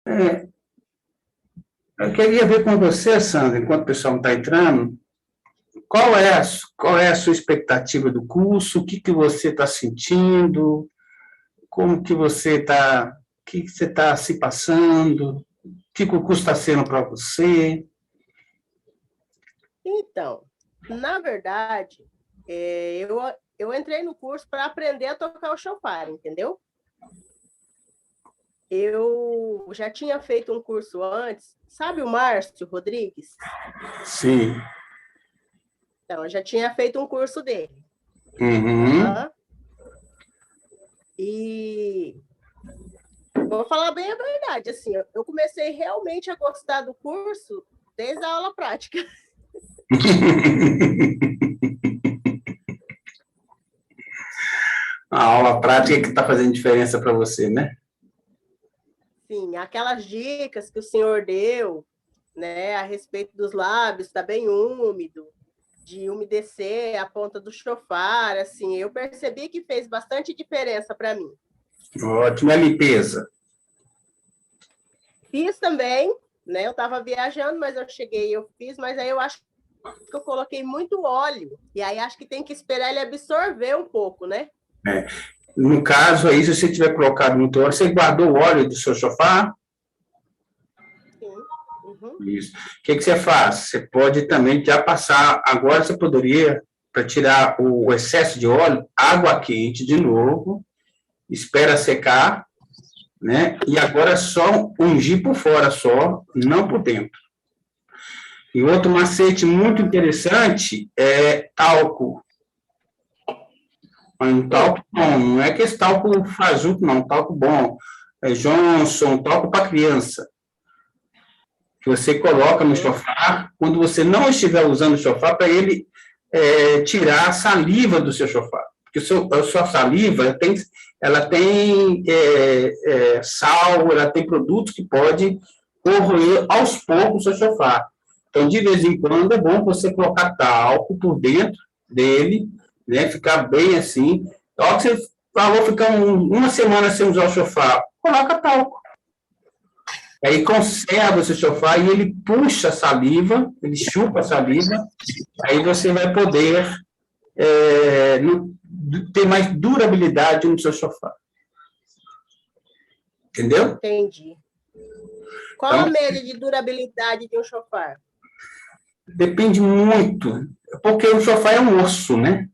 É, eu queria ver com você, Sandra, enquanto o pessoal está entrando, qual é a sua expectativa do curso, o que que você está sentindo, como que você está, o que que você está se passando, o que que o curso está sendo para você. Então, na verdade, eu entrei no curso para aprender a tocar o chofar, entendeu? Eu já tinha feito um curso antes, sabe o Márcio Rodrigues? Sim. Então, eu já tinha feito um curso dele. Uhum. E vou falar bem a verdade, assim, eu comecei realmente a gostar do curso desde a aula prática. A aula prática que está fazendo diferença para você, né? Sim, aquelas dicas que o senhor deu, né, a respeito dos lábios, está bem úmido, de umedecer a ponta do chofar, assim, eu percebi que fez bastante diferença para mim. Ótima limpeza. Fiz também, né? Eu estava viajando, mas eu cheguei, eu fiz, mas aí eu acho que eu coloquei muito óleo, e aí acho que tem que esperar ele absorver um pouco, né? É. No caso aí, se você tiver colocado muito óleo, você guardou o óleo do seu sofá? Sim. Uhum. Isso. O que que você faz? Você pode também já passar, agora você poderia, para tirar o excesso de óleo, água quente de novo, espera secar, né? E agora só ungir por fora só, não por dentro. E outro macete muito interessante é talco. Um talco bom, não é que esse talco fajuto, não, talco bom. É Johnson, talco para criança. Que você coloca no sofá, quando você não estiver usando o sofá, para ele tirar a saliva do seu sofá. Porque a sua saliva ela tem sal, ela tem produtos que podem corroer aos poucos o seu sofá. Então, de vez em quando, é bom você colocar talco por dentro dele, né, ficar bem assim. Na hora que você falou ficar uma semana sem usar o sofá, coloca talco. Aí conserva esse sofá e ele puxa a saliva, ele chupa a saliva, aí você vai poder ter mais durabilidade no seu sofá. Entendeu? Entendi. Qual Então, a média de durabilidade de um chofar? depende muito, porque o sofá é um osso, né?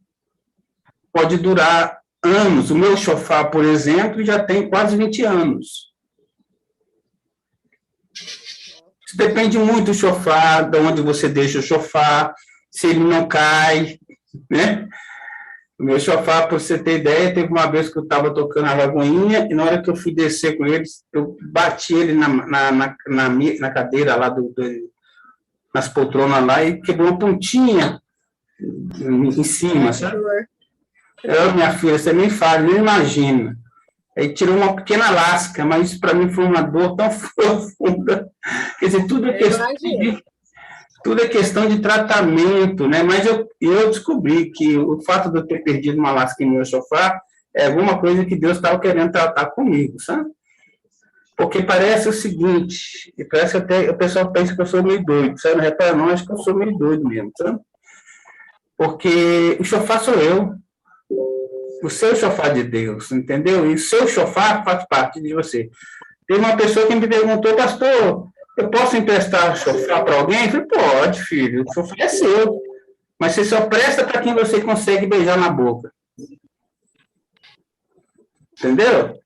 Pode durar anos. O meu sofá, por exemplo, já tem quase 20 anos. Isso depende muito do sofá, de onde você deixa o sofá, se ele não cai, né? O meu sofá, para você ter ideia, teve uma vez que eu estava tocando a lagoinha e na hora que eu fui descer com ele, eu bati ele na cadeira lá, nas poltronas lá e quebrou uma pontinha em cima, sabe? Minha filha, você nem fala, nem imagina. Aí tirou uma pequena lasca, mas isso para mim foi uma dor tão profunda. Quer dizer, tudo é questão de tratamento, né? Mas eu descobri que o fato de eu ter perdido uma lasca no meu sofá é alguma coisa que Deus estava querendo tratar comigo, sabe? Porque parece o seguinte, e parece que até o pessoal pensa que eu sou meio doido, sabe? Não repara não, acho que eu sou meio doido mesmo, sabe? Porque o sofá sou eu, o seu sofá de Deus, entendeu? E o seu sofá faz parte de você. Tem uma pessoa que me perguntou, pastor, eu posso emprestar o sofá para alguém? Eu falei, pode, filho, o sofá é seu. Mas você só presta para quem você consegue beijar na boca. Entendeu?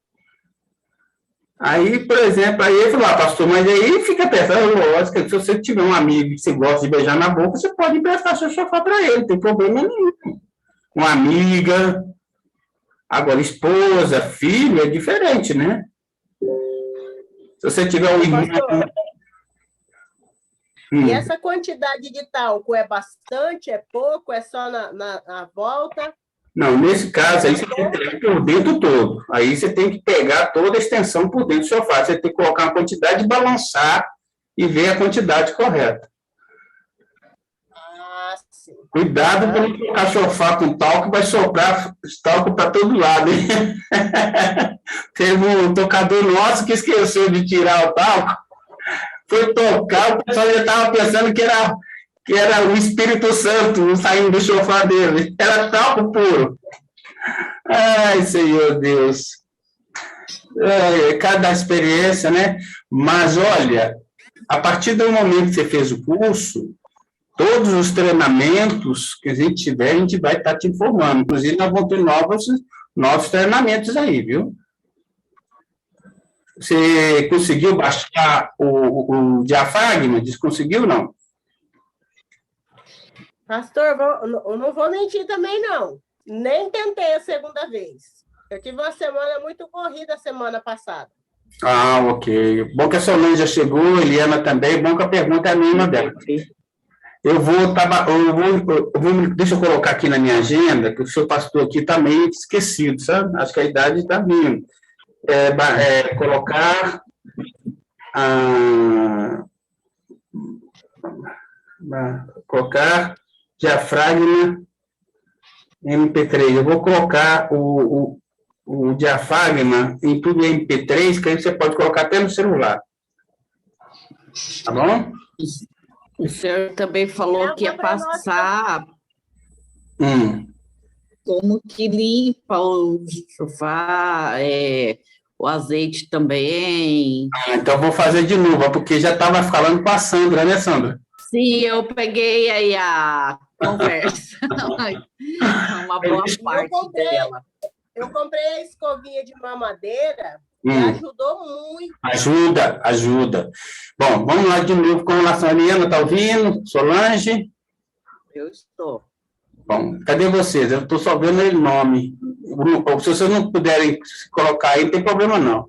Aí, por exemplo, aí ele falou, pastor, mas aí fica pensando, lógico, se você tiver um amigo que você gosta de beijar na boca, você pode emprestar seu sofá para ele, não tem problema nenhum. Uma amiga, agora esposa, filho, é diferente, né? Se você tiver um irmão... E essa quantidade de talco é bastante, é pouco, é só na volta? Não, nesse caso aí você tem que pegar por dentro todo. Aí você tem que pegar toda a extensão por dentro do sofá. Você tem que colocar uma quantidade, balançar e ver a quantidade correta. Ah, assim. Cuidado para não colocar chofar com talco, vai soprar talco para todo lado, hein? Teve um tocador nosso que esqueceu de tirar o talco, foi tocar, o pessoal já estava pensando que era o Espírito Santo saindo do chofar dele. Era talco puro. Ai, Senhor Deus. Cada experiência, né? Mas, olha, a partir do momento que você fez o curso, todos os treinamentos que a gente tiver, a gente vai estar te informando. Inclusive, nós vamos ter novos treinamentos aí, viu? Você conseguiu baixar o diafragma? Conseguiu, não? Pastor, eu não vou mentir também, não. Nem tentei a segunda vez. Eu tive uma semana muito corrida semana passada. Ah, ok. Bom que a Solange já chegou, Eliana também. Bom que a pergunta é a mesma dela. Deixa eu colocar aqui na minha agenda, que o seu pastor aqui está meio esquecido, sabe? Acho que a idade está vindo. Colocar diafragma MP3. Eu vou colocar o diafragma em tudo MP3, que aí você pode colocar até no celular. Tá bom? O senhor também falou que ia passar como que limpa o chofar, o azeite também. Então, vou fazer de novo, porque já estava falando com a Sandra, né, Sandra? Sim, eu peguei aí a conversa. Uma boa parte dela. Eu comprei a escovinha de mamadeira e ajudou muito. Ajuda. Bom, vamos lá de novo com relação a Eliana, está ouvindo? Solange? Eu estou. Bom, cadê vocês? Eu estou só vendo o nome. Se vocês não puderem colocar aí, não tem problema, não.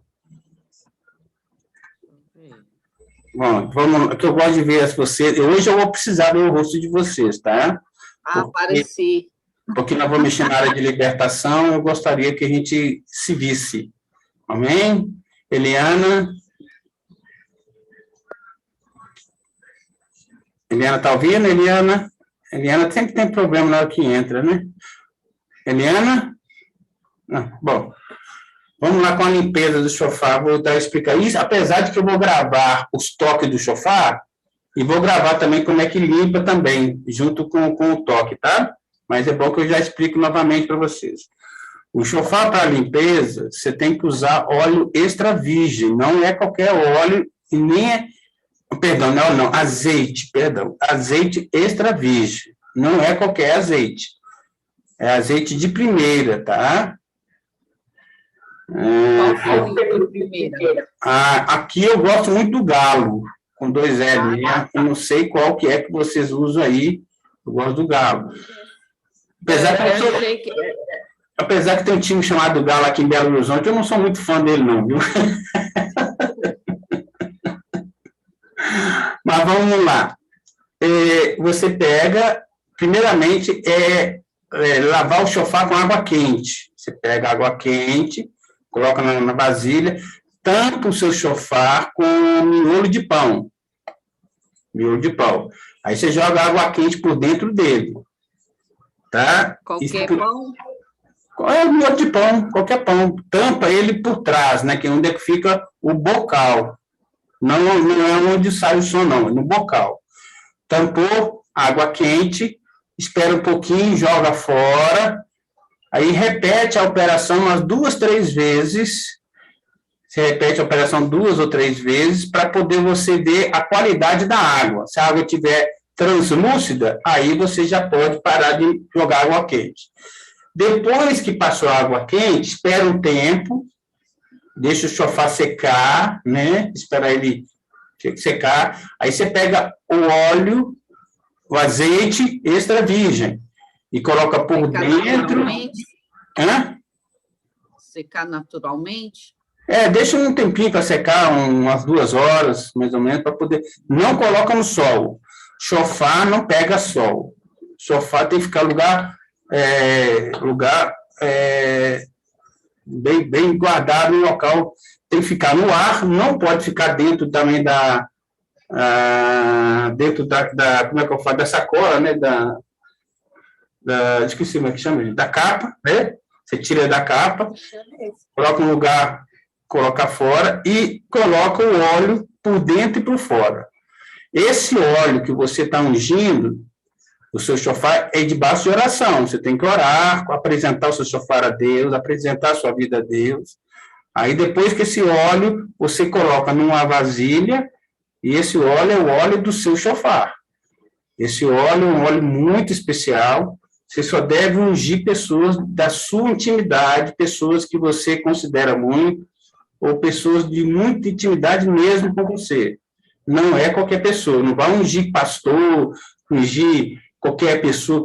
Bom, vamos, que eu gosto de ver vocês. Hoje eu vou precisar ver o rosto de vocês, tá? Apareci. Porque nós vamos mexer na área de libertação, eu gostaria que a gente se visse. Amém? Eliana? Eliana está ouvindo, Eliana? Eliana sempre tem problema na hora que entra, né? Eliana? Bom, vamos lá com a limpeza do chofar, vou explicar isso, apesar de que eu vou gravar os toques do chofar, e vou gravar também como é que limpa também, junto com o toque, tá? Mas é bom que eu já explico novamente para vocês. O chofar para limpeza, você tem que usar óleo extra virgem, não é qualquer óleo, e nem é, azeite extra virgem, não é qualquer azeite, é azeite de primeira, tá? Qual foi a primeira? Aqui eu gosto muito do Galo, com 2 L, eu não sei qual que é que vocês usam aí, eu gosto do Galo. Apesar que tem um time chamado Galo aqui em Belo Horizonte, eu não sou muito fã dele, não, viu? Mas vamos lá. Você pega, primeiramente, lavar o chofar com água quente. Você pega água quente, coloca na vasilha, tampa o seu chofar com miolo de pão. Aí você joga água quente por dentro dele. Tá? Qualquer pão? Miolo de pão, qualquer pão. Tampa ele por trás, né? Que é onde é que fica o bocal. Não é onde sai o som, não, é no bocal. Tampou, água quente, espera um pouquinho, joga fora, aí repete a operação umas 2, 3 vezes. Você repete a operação 2 ou 3 vezes para poder você ver a qualidade da água. Se a água estiver translúcida, aí você já pode parar de jogar água quente. Depois que passou a água quente, espera um tempo, deixa o chofar secar, né? Espera ele secar. Aí você pega o óleo, o azeite extra virgem e coloca por dentro. Secar naturalmente? Deixa um tempinho para secar, umas 2 horas, mais ou menos, para poder. Não coloca no sol. Chofar não pega sol. Chofar tem que ficar lugar bem guardado no local, tem que ficar no ar, não pode ficar dentro também dentro da como é que eu falo, da sacola, né, esqueci como é que chama, da capa, né? Você tira da capa, coloca no lugar, coloca fora e coloca o óleo por dentro e por fora. Esse óleo que você está ungindo, o seu shofar, é de base de oração. Você tem que orar, apresentar o seu shofar a Deus, apresentar a sua vida a Deus. Aí, depois que esse óleo, você coloca numa vasilha, e esse óleo é o óleo do seu shofar. Esse óleo é um óleo muito especial. Você só deve ungir pessoas da sua intimidade, pessoas que você considera muito, ou pessoas de muita intimidade mesmo com você. Não é qualquer pessoa. Não vai ungir pastor, ungir qualquer pessoa,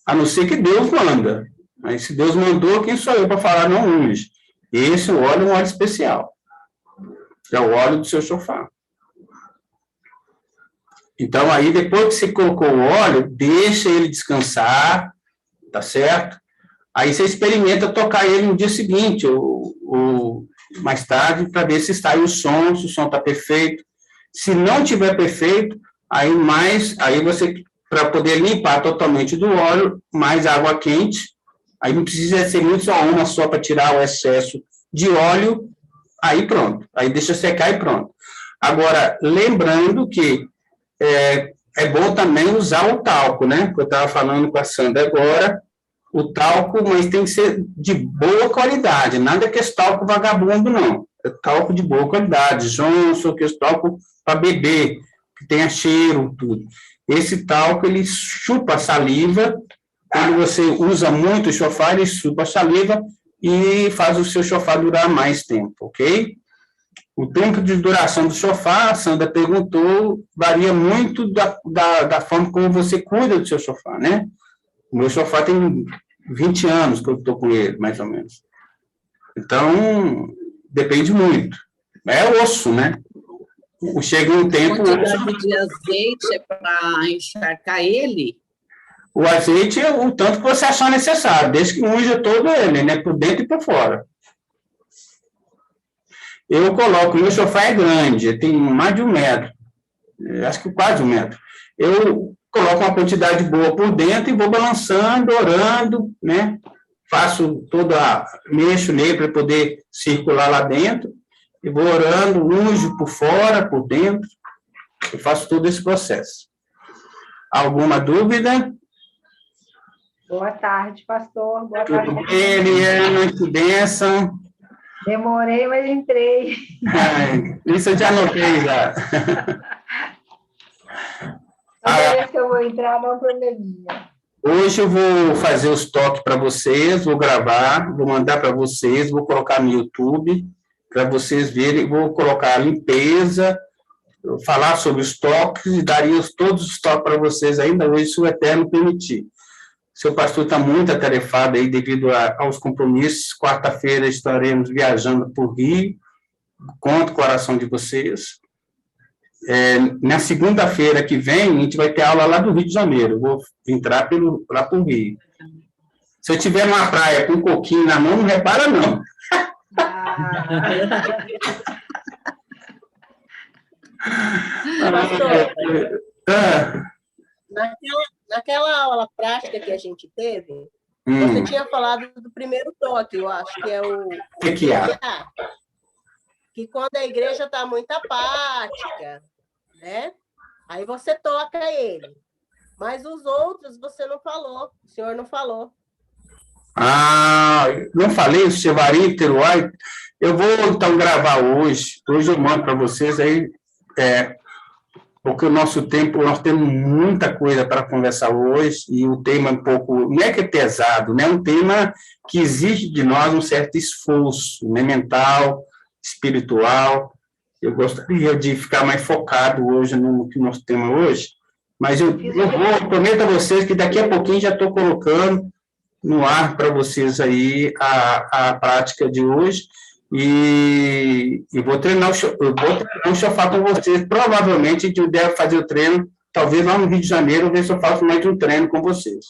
a não ser que Deus manda. Mas se Deus mandou, quem sou eu para falar não unge? Esse óleo é um óleo especial. É o óleo do seu shofar. Então, aí, depois que você colocou o óleo, deixa ele descansar, tá certo? Aí você experimenta tocar ele no dia seguinte, ou mais tarde, para ver se está aí o som, se o som está perfeito. Se não tiver perfeito, aí você, para poder limpar totalmente do óleo, mais água quente, aí não precisa ser muito, só uma só para tirar o excesso de óleo, aí pronto. Aí deixa secar e pronto. Agora, lembrando que é bom também usar o talco, né? Eu estava falando com a Sandra agora, o talco, mas tem que ser de boa qualidade, nada que esse talco vagabundo, não. É talco de boa qualidade, Johnson, que é esse talco para beber, que tenha cheiro, tudo. Esse talco, ele chupa a saliva, quando você usa muito o shofar, ele chupa a saliva e faz o seu shofar durar mais tempo, ok? O tempo de duração do shofar, a Sandra perguntou, varia muito da forma como você cuida do seu shofar, né? O meu shofar tem 20 anos que eu estou com ele, mais ou menos. Então, depende muito. É osso, né? Chega um tempo... A quantidade de azeite é para encharcar ele? O azeite é o tanto que você achar necessário, desde que unja todo ele, né? Por dentro e por fora. Eu coloco, o meu shofar é grande, tem mais de 1 metro, acho que quase 1 metro. Eu coloco uma quantidade boa por dentro e vou balançando, orando, né? Mexo nele para poder circular lá dentro, e vou orando, unjo por fora, por dentro, eu faço todo esse processo. Alguma dúvida? Boa tarde, pastor. Boa tarde. Tudo bem, Eliana? Que bênção. Demorei, mas entrei. Isso eu já anotei, já. Toda vez que eu vou entrar, não é um probleminha. Hoje eu vou fazer os toques para vocês, vou gravar, vou mandar para vocês, vou colocar no YouTube, para vocês verem, vou colocar a limpeza, falar sobre os toques, e daria todos os toques para vocês ainda hoje, se o Eterno permitir. Seu pastor está muito atarefado aí devido aos compromissos. Quarta-feira estaremos viajando por Rio. Conto com o coração de vocês. Na segunda-feira que vem, a gente vai ter aula lá do Rio de Janeiro. Vou entrar lá por Rio. Se eu estiver numa praia com um coquinho na mão, não repara, não. Naquela aula prática que a gente teve, você tinha falado do primeiro toque, eu acho, que é o... Que quando a igreja está muito apática, né? Aí você toca ele. Mas os outros você não falou, o senhor não falou. Não falei, o Chevarim, Teruai. Eu vou, então, gravar hoje. Hoje eu mando para vocês aí... porque o nosso tempo, nós temos muita coisa para conversar hoje, e o tema é um pouco, não é que é pesado, né? É um tema que exige de nós um certo esforço, né? Mental, espiritual. Eu gostaria de ficar mais focado hoje no que nós temos hoje, mas eu prometo a vocês que daqui a pouquinho já estou colocando no ar para vocês aí a prática de hoje, e vou treinar o shofar com vocês. Provavelmente a gente deve fazer o treino, talvez lá no Rio de Janeiro, ver se eu faço mais um treino com vocês.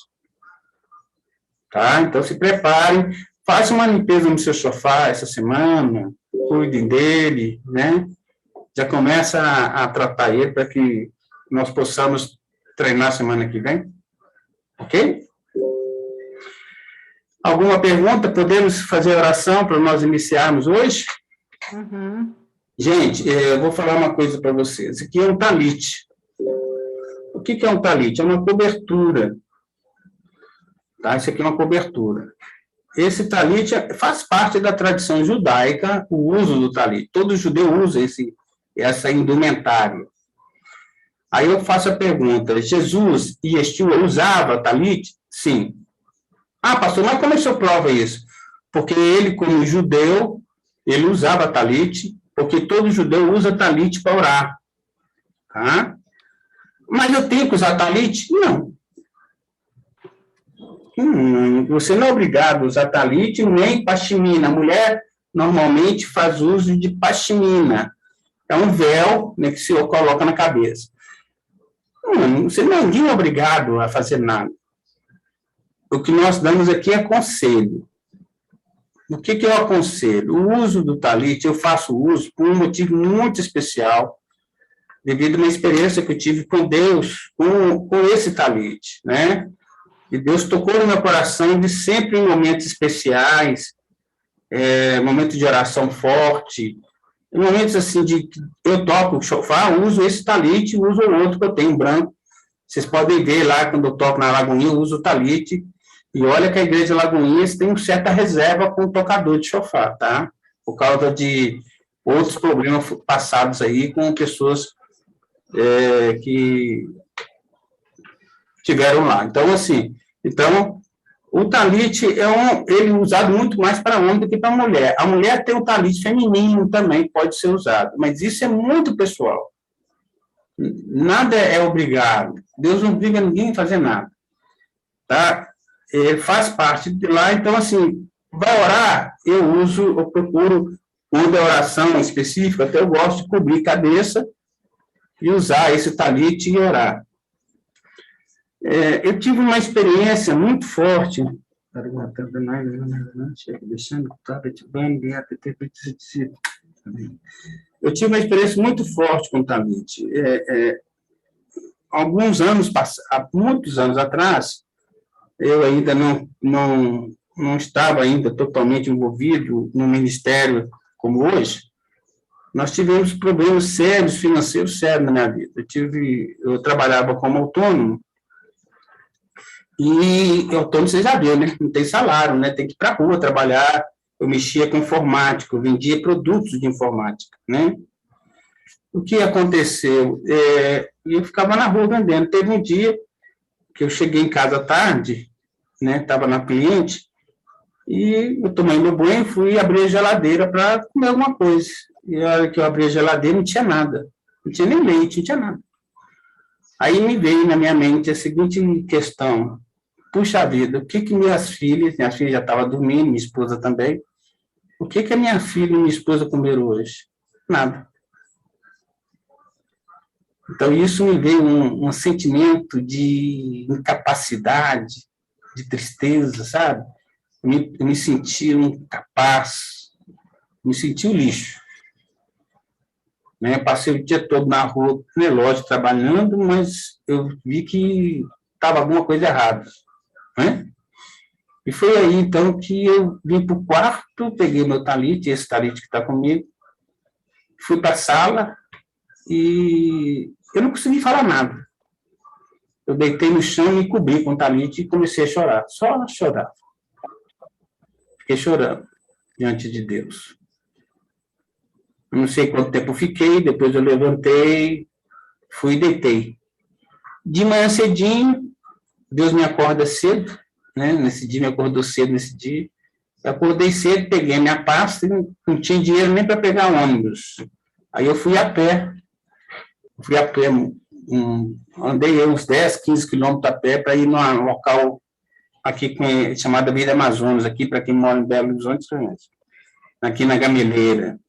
Tá? Então se preparem, façam uma limpeza no seu shofar essa semana, cuidem dele, né? Já começa a tratar ele para que nós possamos treinar semana que vem. Ok? Alguma pergunta? Podemos fazer oração para nós iniciarmos hoje? Uhum. Gente, eu vou falar uma coisa para vocês. Isso aqui é um talite. O que é um talite? É uma cobertura. Tá? Isso aqui é uma cobertura. Esse talite faz parte da tradição judaica, o uso do talite. Todo judeu usa essa indumentária. Aí eu faço a pergunta, Jesus e Yeshua usava talite? Sim. Ah, pastor, mas como é que o senhor prova isso? Porque ele, como judeu, ele usava talite, porque todo judeu usa talite para orar. Tá? Mas eu tenho que usar talite? Não. Você não é obrigado a usar talite nem pashmina. A mulher normalmente faz uso de pashmina. É um véu, né, que se coloca na cabeça. Você ninguém é obrigado a fazer nada. O que nós damos aqui é conselho. O que eu aconselho? O uso do talite, eu faço uso por um motivo muito especial, devido a uma experiência que eu tive com Deus, com esse talite, né? E Deus tocou no meu coração de sempre em momentos especiais, momentos de oração forte, em momentos assim de eu toco o shofar, uso esse talite, uso o outro que eu tenho, branco. Vocês podem ver lá, quando eu toco na Lagoinha, eu uso o talite. E olha que a igreja de Lagoinhas tem uma certa reserva com o tocador de shofar, tá? Por causa de outros problemas passados aí com pessoas que tiveram lá. Então, assim, o talite ele é usado muito mais para homem do que para mulher. A mulher tem o talite feminino também, pode ser usado, mas isso é muito pessoal. Nada é obrigado. Deus não obriga ninguém a fazer nada. Tá? Faz parte de lá, então, assim, vai orar, eu procuro, quando é oração específica, até eu gosto de cobrir cabeça e usar esse talite e orar. Eu tive uma experiência muito forte. Eu tive uma experiência muito forte com o talite. Há muitos anos atrás, eu ainda não estava ainda totalmente envolvido no ministério como hoje. Nós tivemos problemas sérios, financeiros sérios na minha vida. Eu trabalhava como autônomo, e autônomo, você já viu, né? Não tem salário, né? Tem que ir para a rua trabalhar. Eu mexia com informática, eu vendia produtos de informática, né? O que aconteceu? Eu ficava na rua vendendo. Teve um dia que eu cheguei em casa à tarde, né? Estava na cliente, e eu tomei meu banho e fui abrir a geladeira para comer alguma coisa. E a hora que eu abri a geladeira, não tinha nada. Não tinha nem leite, não tinha nada. Aí me veio na minha mente a seguinte questão: puxa vida, o que minha filha já estava dormindo, minha esposa também, o que a minha filha e minha esposa comeram hoje? Nada. Então, isso me veio um sentimento de incapacidade, de tristeza, sabe? Eu me senti incapaz, me senti um lixo. Né? Passei o dia todo na rua, no relógio, trabalhando, mas eu vi que estava alguma coisa errada. Né? E foi aí, então, que eu vim para o quarto, peguei meu talite, esse talite que está comigo, fui para a sala e eu não consegui falar nada. Eu deitei no chão, me cobri com o talite e comecei a chorar. Só chorar. Fiquei chorando diante de Deus. Eu não sei quanto tempo eu fiquei, depois eu levantei, fui e deitei. De manhã cedinho, Deus me acorda cedo, né? Nesse dia, me acordou cedo nesse dia. Eu acordei cedo, peguei a minha pasta, não tinha dinheiro nem para pegar ônibus. Aí eu fui a pé. Andei uns 10, 15 quilômetros a pé para ir num local aqui chamado Vida Amazonas, aqui para quem mora em Belo Horizonte, aqui na Gameleira.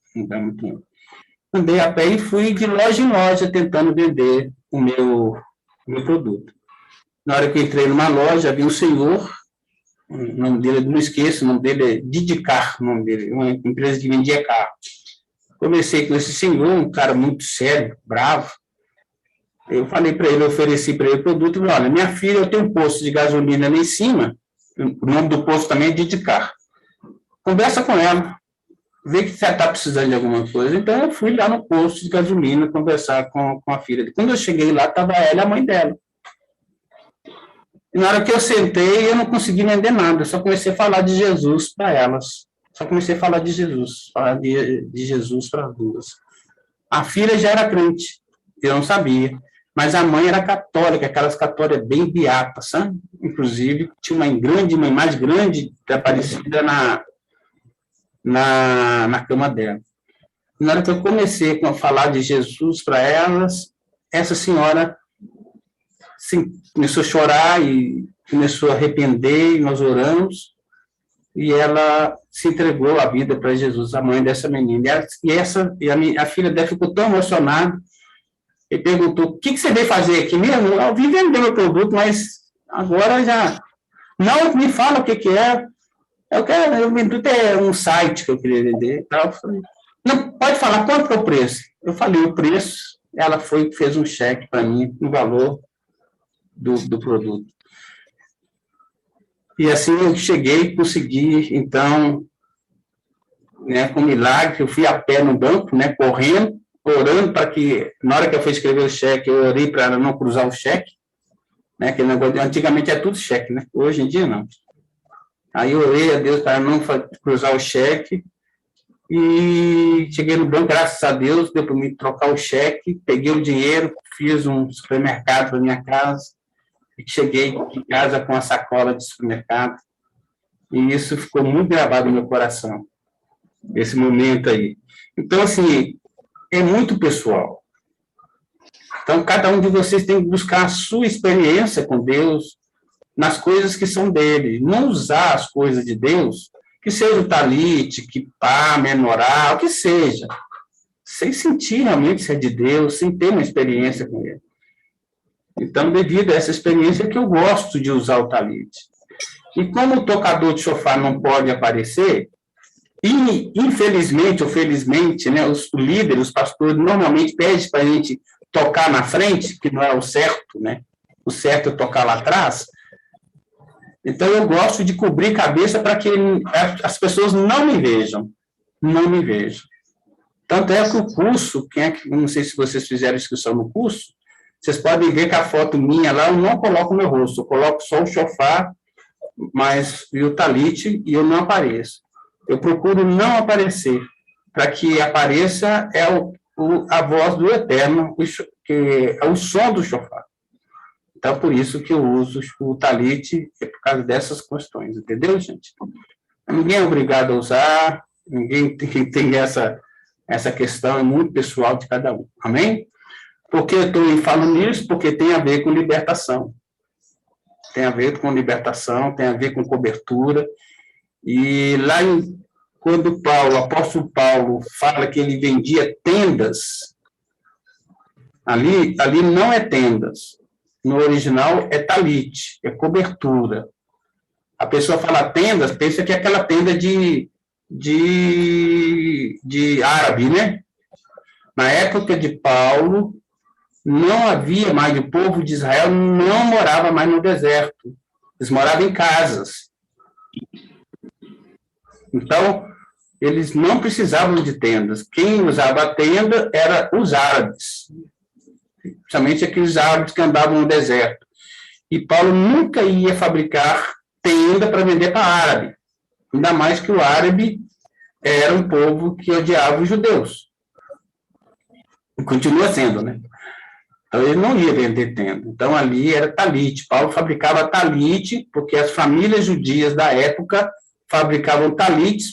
Andei a pé e fui de loja em loja tentando vender o meu produto. Na hora que eu entrei numa loja, vi um senhor, o nome dele, não esqueço, o nome dele é Didicar, o nome dele, uma empresa que vendia carro. Conversei com esse senhor, um cara muito sério, bravo. Eu falei para ele, ofereci para ele o produto, e falei: olha, minha filha, eu tenho um posto de gasolina lá em cima, O nome do posto também é dedicar. Conversa com ela, vê que você está precisando de alguma coisa. Então, eu fui lá no posto de gasolina conversar com a filha. Quando eu cheguei lá, estava ela e a mãe dela. E na hora que eu sentei, eu não consegui vender nada. Eu só comecei a falar de Jesus para elas. Só comecei a falar de Jesus, falar de Jesus para as duas. A filha já era crente, eu não sabia. Mas a mãe era católica, aquelas católicas bem beatas, sabe? Inclusive, tinha uma mais grande aparecida na cama dela. Na hora que eu comecei a falar de Jesus para elas, essa senhora começou a chorar e começou a arrepender, e nós oramos, e ela se entregou a vida para Jesus, a mãe dessa menina. A filha dela ficou tão emocionada, e perguntou, o que você veio fazer aqui mesmo? Eu vim vender meu produto, mas agora já... Não, me fala o que é. Eu vendi um site que eu queria vender. Eu falei, não, pode falar, quanto é o preço? Eu falei o preço, ela fez um cheque para mim, no valor do produto. E assim eu cheguei, consegui, então, né, com milagre, eu fui a pé no banco, né, correndo, orando para que, na hora que eu fui escrever o cheque, eu orei para ela não cruzar o cheque, né, que antigamente é tudo cheque, né, hoje em dia não. Aí eu orei a Deus para ela não cruzar o cheque, e cheguei no banco, graças a Deus, deu para me trocar o cheque, peguei o dinheiro, fiz um supermercado para minha casa, e cheguei em casa com a sacola de supermercado, e isso ficou muito gravado no meu coração, esse momento aí. Então, assim, é muito pessoal. Então, cada um de vocês tem que buscar a sua experiência com Deus nas coisas que são dele. Não usar as coisas de Deus, que seja o talite, que pá, menorá, o que seja, sem sentir realmente se é de Deus, sem ter uma experiência com ele. Então, devido a essa experiência que eu gosto de usar o talite. E como o tocador de chofar não pode aparecer, e, infelizmente ou felizmente, né, os líderes, os pastores, normalmente pedem para a gente tocar na frente, que não é o certo, né? O certo é tocar lá atrás. Então, eu gosto de cobrir cabeça para que as pessoas não me vejam. Não me vejam. Tanto é que o curso, não sei se vocês fizeram inscrição no curso, vocês podem ver que a foto minha lá, eu não coloco o meu rosto, eu coloco só o chofar, e o talite, e eu não apareço. Eu procuro não aparecer, para que apareça a voz do Eterno, que é o som do chofar. Então, por isso que eu uso o talite, é por causa dessas questões, entendeu, gente? Ninguém é obrigado a usar, ninguém tem essa questão, é muito pessoal de cada um, amém? Por que eu estou falando nisso? Porque tem a ver com libertação. Tem a ver com libertação, tem a ver com cobertura. E lá, quando o apóstolo Paulo fala que ele vendia tendas, ali não é tendas. No original é talite, é cobertura. A pessoa fala tendas, pensa que é aquela tenda de árabe, né? Na época de Paulo, não havia mais, o povo de Israel não morava mais no deserto. Eles moravam em casas. Então, eles não precisavam de tendas. Quem usava a tenda eram os árabes, principalmente aqueles árabes que andavam no deserto. E Paulo nunca ia fabricar tenda para vender para árabe, ainda mais que o árabe era um povo que odiava os judeus. E continua sendo, né? Então, ele não ia vender tenda. Então, ali era talite. Paulo fabricava talite, porque as famílias judias da época fabricavam talites,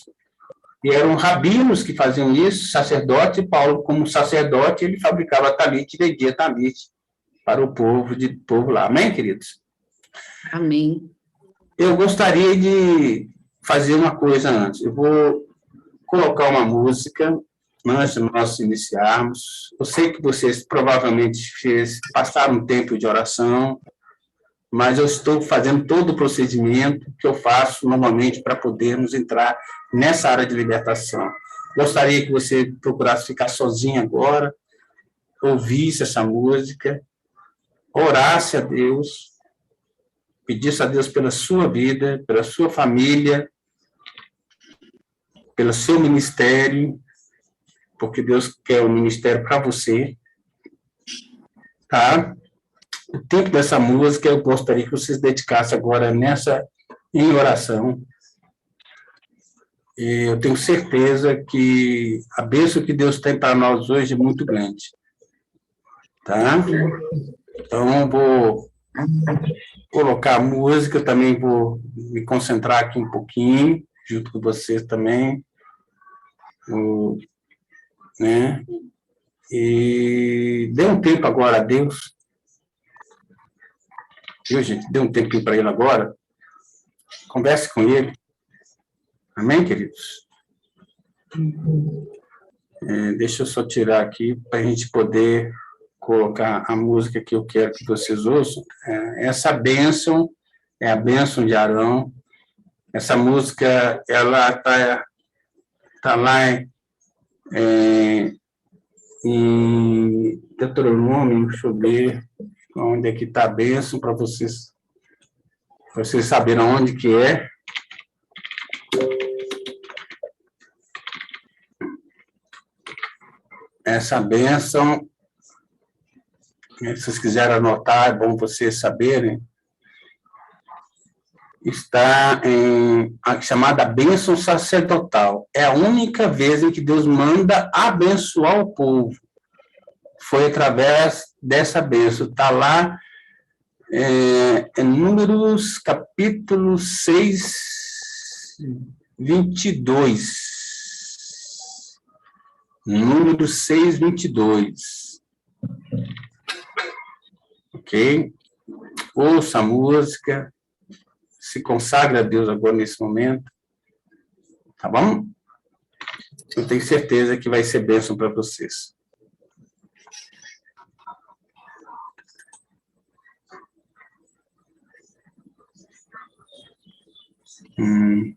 e eram rabinos que faziam isso, sacerdote. Paulo, como sacerdote, ele fabricava talite e vendia talite para o povo lá. Amém, queridos? Amém. Eu gostaria de fazer uma coisa antes. Eu vou colocar uma música antes de nós iniciarmos. Eu sei que vocês provavelmente passaram um tempo de oração, mas eu estou fazendo todo o procedimento que eu faço normalmente para podermos entrar nessa área de libertação. Gostaria que você procurasse ficar sozinho agora, ouvisse essa música, orasse a Deus, pedir a Deus pela sua vida, pela sua família, pelo seu ministério, porque Deus quer um ministério para você, tá? O tempo dessa música eu gostaria que vocês dedicassem agora em oração. E eu tenho certeza que a bênção que Deus tem para nós hoje é muito grande, tá? Então, eu vou colocar a música, eu também vou me concentrar aqui um pouquinho, junto com vocês também, né? E dê um tempo agora a Deus, viu, gente? Dê um tempinho para Ele agora, converse com Ele, amém, queridos? Deixa eu só tirar aqui, para a gente poder colocar a música que eu quero que vocês ouçam. Essa bênção é a bênção de Arão. Essa música, ela tá lá em Deuteronômio, deixa eu ver onde é que está a bênção, para vocês saberem onde que é. Essa bênção, se vocês quiserem anotar, é bom vocês saberem, está a chamada bênção sacerdotal. É a única vez em que Deus manda abençoar o povo. Foi através dessa bênção. Está lá em Números, capítulo 6, 22. Números 6, 22. Ok? Ouça a música. Se consagra a Deus agora nesse momento, tá bom? Eu tenho certeza que vai ser bênção para vocês. Um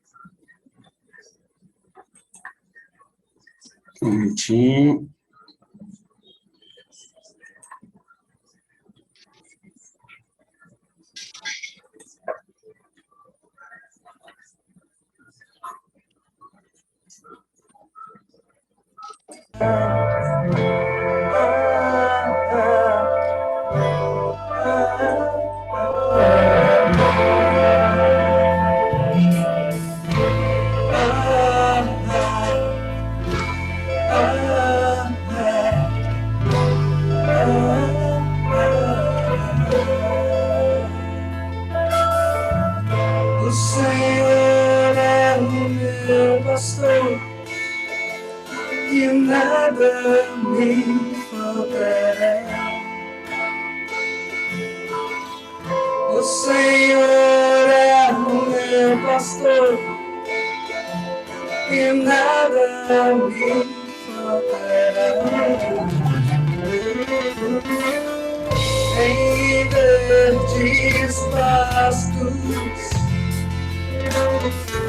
minutinho. O Senhor é o meu pastor, e nada me faltará. O Senhor é o meu pastor, e nada me faltará. Em verdes pastos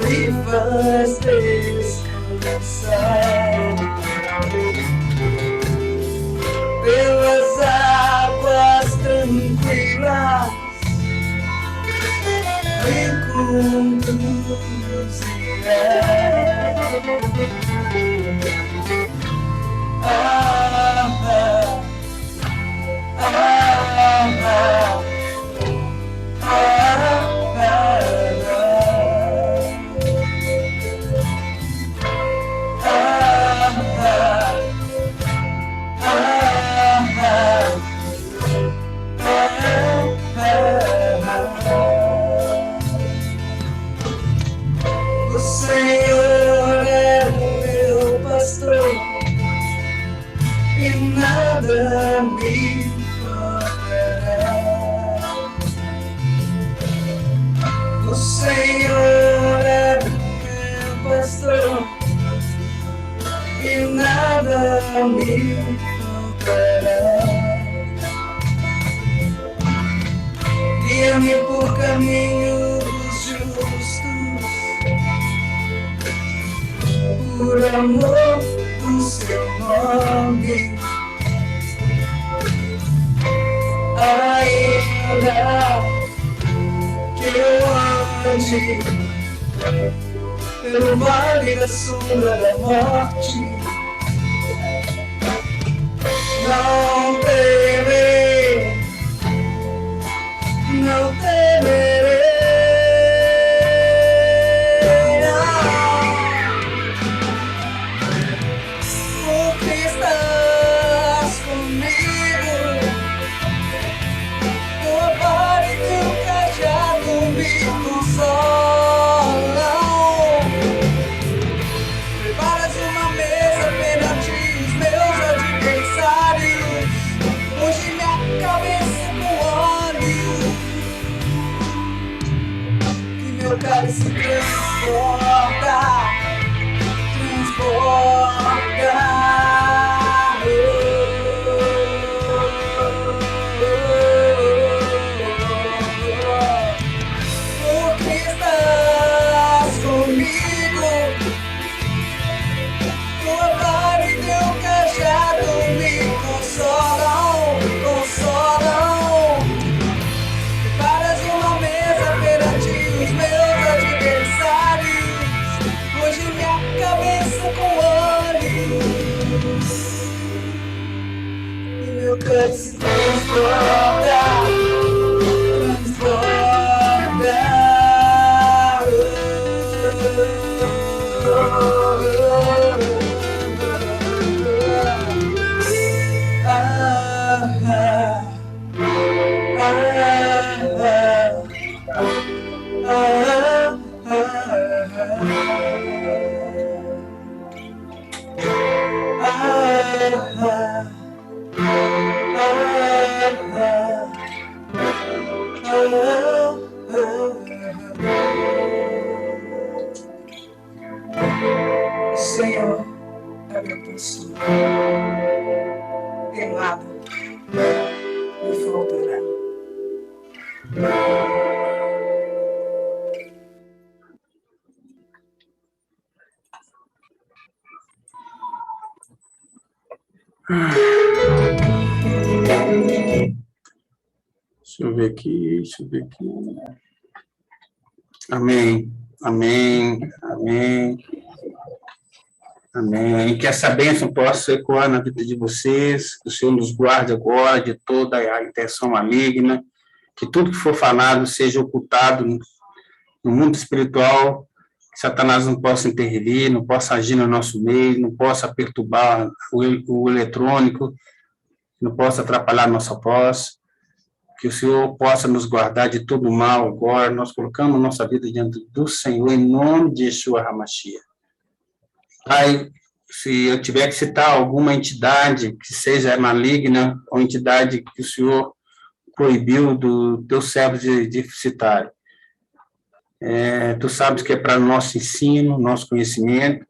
me faz descansar, pelas águas tranquilas me conduzirá. O Senhor é o meu pastor, e nada me faltará. O Senhor é o meu pastor, e nada me faltará. Guia-me por caminhos justos, por amor do seu nome. Ainda noite, pelo vale da sombra da morte. Não temerei, não temerei. Se transporta, porque estás comigo, tua vara e teu cajado me consolam, consolam. Preparas uma mesa perante os meus adversários, hoje minha cabeça com óleo e meu cálice transborda, transborda. Senhor, é meu pastor, em nada me faltará. Deixa eu ver aqui, deixa eu ver aqui. Amém, amém, amém. Amém. Que essa bênção possa ecoar na vida de vocês, que o Senhor nos guarde agora de toda a intenção maligna, que tudo que for falado seja ocultado no mundo espiritual, que Satanás não possa intervir, não possa agir no nosso meio, não possa perturbar o eletrônico, não possa atrapalhar a nossa voz, que o Senhor possa nos guardar de todo mal agora. Nós colocamos nossa vida diante do Senhor, em nome de Yeshua HaMashiach. Pai, se eu tiver que citar alguma entidade que seja maligna, ou entidade que o Senhor proibiu do teu servo de citar, tu sabes que é para nosso ensino, nosso conhecimento.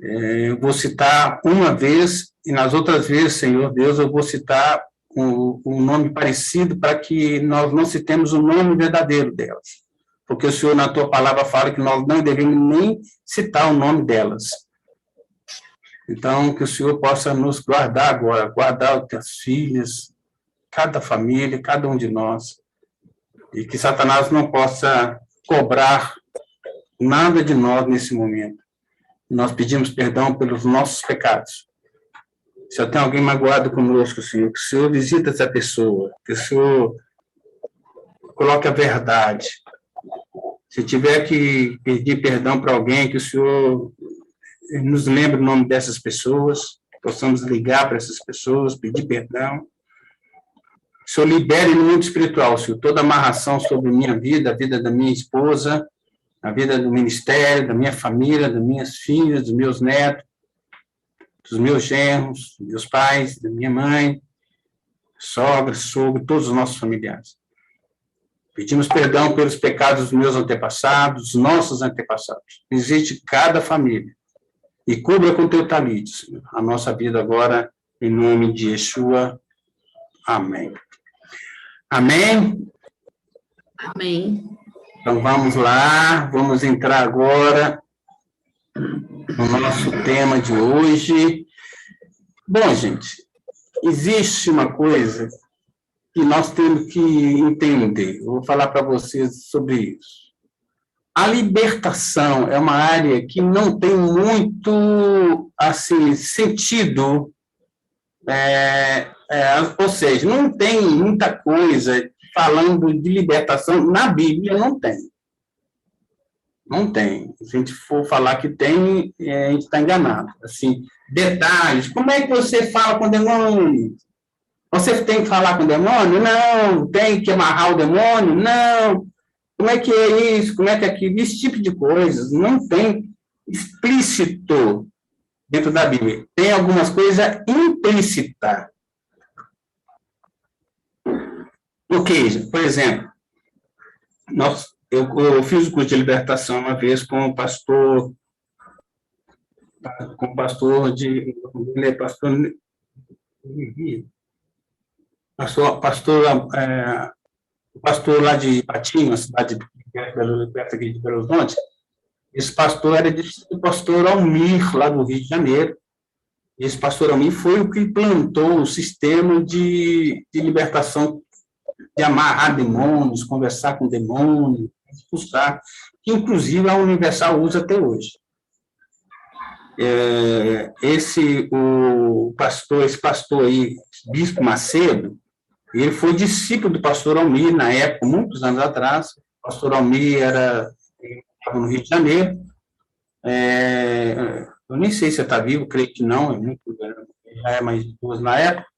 Eu vou citar uma vez, e nas outras vezes, Senhor Deus, eu vou citar um nome parecido para que nós não citemos o nome verdadeiro delas. Porque o Senhor, na tua palavra, fala que nós não devemos nem citar o nome delas. Então, que o Senhor possa nos guardar agora, guardar os teus filhos, cada família, cada um de nós, e que Satanás não possa cobrar nada de nós nesse momento. Nós pedimos perdão pelos nossos pecados. Se eu tenho alguém magoado conosco, Senhor, que o Senhor visita essa pessoa, que o Senhor coloque a verdade. Se tiver que pedir perdão para alguém, que o Senhor nos lembre o nome dessas pessoas, possamos ligar para essas pessoas, pedir perdão. O Senhor libere no mundo espiritual, Senhor, toda amarração sobre minha vida, a vida da minha esposa, a vida do ministério, da minha família, das minhas filhas, dos meus netos, dos meus genros, dos meus pais, da minha mãe, sogra, sogro, todos os nossos familiares. Pedimos perdão pelos pecados dos meus antepassados, dos nossos antepassados. Visite cada família e cubra com teu talite, Senhor, a nossa vida agora, em nome de Yeshua. Amém. Amém? Amém. Então, vamos lá, vamos entrar agora no nosso tema de hoje. Bom, gente, existe uma coisa que nós temos que entender. Eu vou falar para vocês sobre isso. A libertação é uma área que não tem muito assim, sentido, ou seja, não tem muita coisa falando de libertação na Bíblia, não tem. Não tem. Se a gente for falar que tem, a gente está enganado. Assim, detalhes. Como é que você fala com o demônio? Você tem que falar com o demônio? Não. Tem que amarrar o demônio? Não. Como é que é isso? Como é que é aquilo? Esse tipo de coisas não tem explícito dentro da Bíblia. Tem algumas coisas implícitas. Por exemplo, eu fiz o curso de libertação uma vez com o pastor lá de Ipatinga, uma cidade perto aqui de Belo Horizonte. Esse pastor era do pastor Almir, lá do Rio de Janeiro. Esse pastor Almir foi o que implantou o sistema de libertação, de amarrar demônios, conversar com demônios, expulsar, que inclusive a Universal usa até hoje. Esse pastor aí, Bispo Macedo, ele foi discípulo do pastor Almir na época, muitos anos atrás. O pastor Almir estava no Rio de Janeiro. Eu nem sei se está vivo, creio que não, já é mais idoso na época.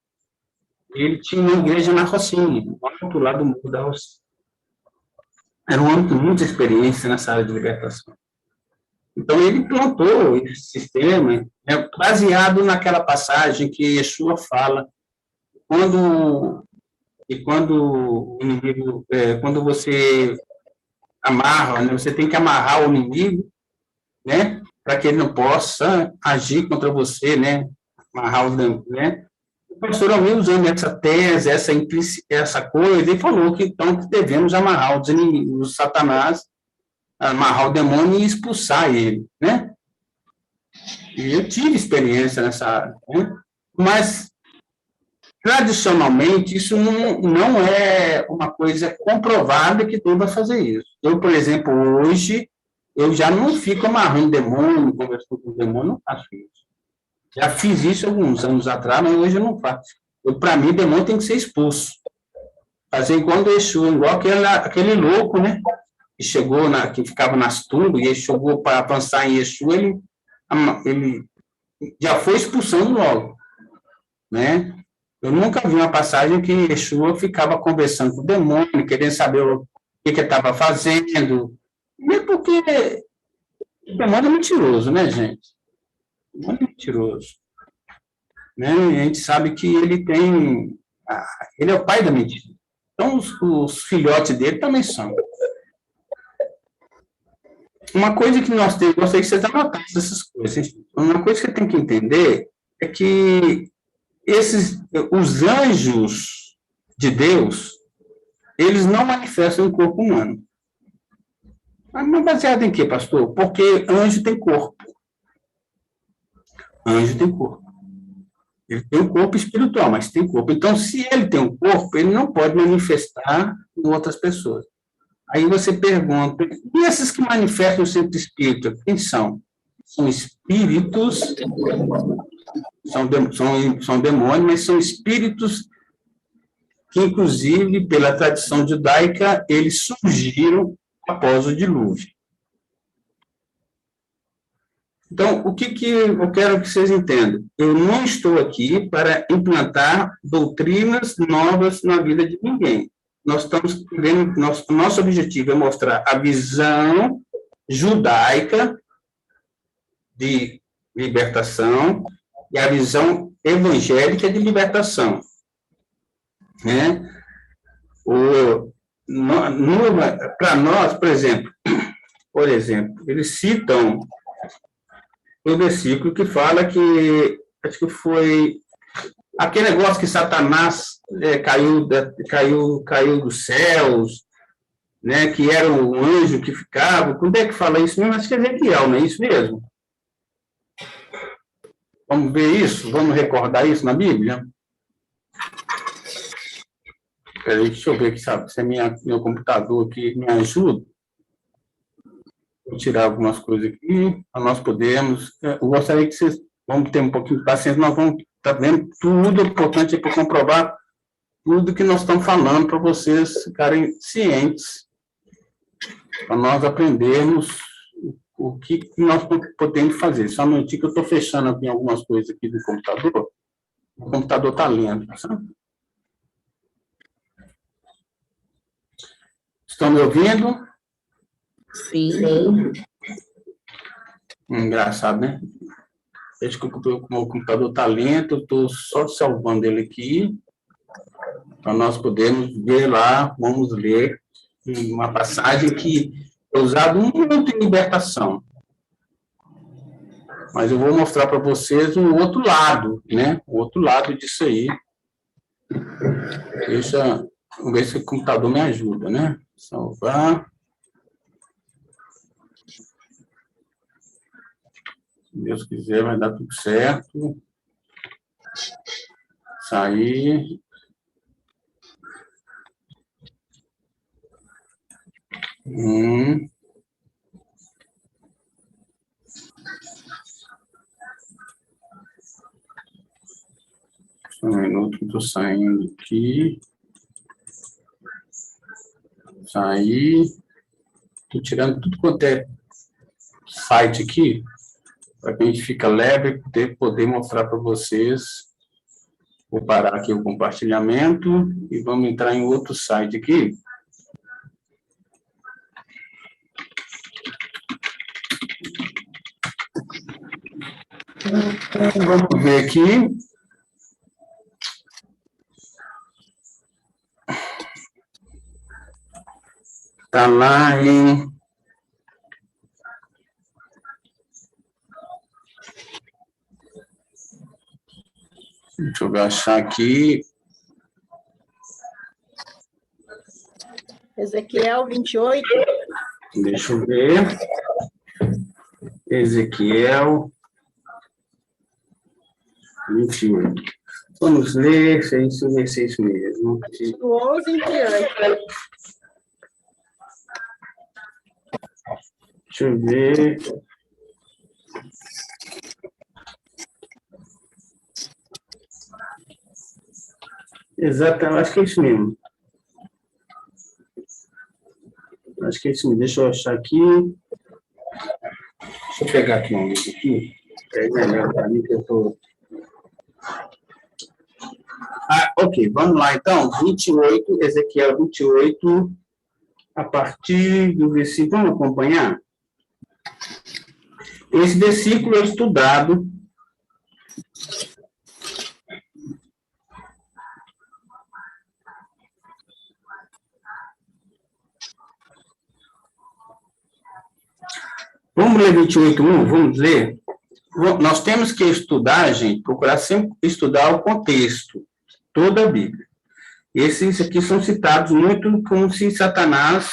Ele tinha uma igreja na Rocinha, do outro lado do muro da Rocinha. Era um homem com muita experiência nessa área de libertação. Então, ele plantou esse sistema, baseado naquela passagem que Yeshua fala, quando o inimigo, quando você amarra, né, você tem que amarrar o inimigo, né, para que ele não possa agir contra você, né, amarrar né. O pastor Almir, usando essa tese, essa coisa, ele falou que então que devemos amarrar os inimigos, Satanás, amarrar o demônio e expulsar ele, né? E eu tive experiência nessa área, né? Mas tradicionalmente isso não é uma coisa comprovada que deva fazer isso. Eu, por exemplo, hoje eu já não fico amarrando demônio, conversando com o demônio, não faço isso. Já fiz isso alguns anos atrás, mas hoje eu não faço. Para mim, o demônio tem que ser expulso. Fazer igual o Yeshua, igual aquele louco, né? Que chegou, que ficava nas tumbas, e ele chegou para avançar em Yeshua, ele já foi expulsando logo. Né? Eu nunca vi uma passagem que Yeshua ficava conversando com o demônio, querendo saber o que ele estava fazendo. Mesmo porque o demônio é mentiroso, né, gente? Muito mentiroso. Né? E a gente sabe que ele é o pai da mentira. Então, os filhotes dele também são. Uma coisa que nós temos, gostaria que vocês anotassem essas coisas. Uma coisa que você tem que entender é que os anjos de Deus, eles não manifestam em corpo humano. Mas baseado em quê, pastor? Porque anjo tem corpo. Anjo tem corpo. Ele tem um corpo espiritual, mas tem corpo. Então, se ele tem um corpo, ele não pode manifestar em outras pessoas. Aí você pergunta, e esses que manifestam o centro espírita, quem são? São espíritos, são demônios, mas são espíritos que, inclusive, pela tradição judaica, eles surgiram após o dilúvio. Então, o que eu quero que vocês entendam? Eu não estou aqui para implantar doutrinas novas na vida de ninguém. Nós estamos querendo, nosso objetivo é mostrar a visão judaica de libertação e a visão evangélica de libertação. Né? Para nós, por exemplo, eles citam o versículo que fala que, acho que foi aquele negócio que Satanás caiu dos céus, né, que era um anjo que ficava. Quando é que fala isso mesmo? Acho que é Ezequiel, não é isso mesmo? Vamos ver isso? Vamos recordar isso na Bíblia? Peraí, deixa eu ver aqui, sabe? Se é meu computador aqui me ajuda. Vou tirar algumas coisas aqui, para nós podermos. Eu gostaria que vocês vamos ter um pouquinho de paciência, nós vamos estar vendo tudo importante para comprovar tudo que nós estamos falando, para vocês ficarem cientes, para nós aprendermos o que nós podemos fazer. Só um minutinho que eu estou fechando aqui algumas coisas aqui do computador. O computador está lento, sabe? Estão me ouvindo? Sim. Engraçado, né? Veja que o meu computador está lento, eu estou só salvando ele aqui, para nós podermos ver lá, vamos ler uma passagem que é usada muito em libertação. Mas eu vou mostrar para vocês um outro lado, né? O outro lado disso aí. Vamos ver se o computador me ajuda, né? Salvar. Se Deus quiser, vai dar tudo certo. Sair. Só um minuto que eu estou saindo aqui. Sair. Estou tirando tudo quanto é site aqui, para que a gente fique leve e poder mostrar para vocês. Vou parar aqui o compartilhamento e vamos entrar em outro site aqui. Vamos ver aqui. Está lá em... Deixa eu achar aqui. Ezequiel 28. Deixa eu ver. Ezequiel 28. Vamos ler, se isso vai ser isso mesmo. Do 11 em diante. Deixa eu ver. Exatamente, acho que é isso mesmo. Acho que é isso mesmo. Deixa eu achar aqui. Deixa eu pegar aqui um livro aqui. É melhor para mim que eu estou... Ok, vamos lá então. 28, Ezequiel 28, a partir do versículo. Vamos acompanhar? Esse versículo é estudado Vamos ler 28:1? Vamos ler? Nós temos que estudar, gente, procurar sempre estudar o contexto, toda a Bíblia. Esses aqui são citados muito como se Satanás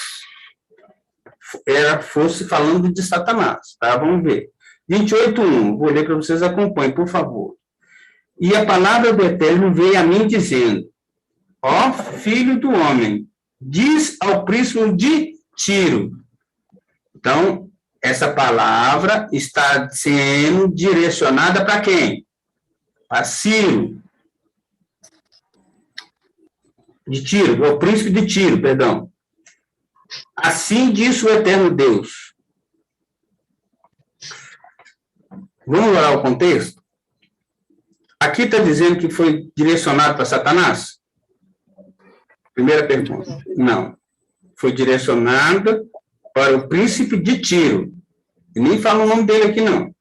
fosse falando de Satanás, tá? Vamos ver. 28:1, vou ler para vocês, acompanhem, por favor. E a palavra do Eterno veio a mim dizendo: ó filho do homem, diz ao príncipe de Tiro. Então, essa palavra está sendo direcionada para quem? Para Ciro. De Tiro, o príncipe de Tiro, perdão. Assim diz o eterno Deus. Vamos olhar o contexto? Aqui está dizendo que foi direcionado para Satanás? Primeira pergunta. Não. Foi direcionado para o príncipe de Tiro. E nem fala o nome dele aqui, não.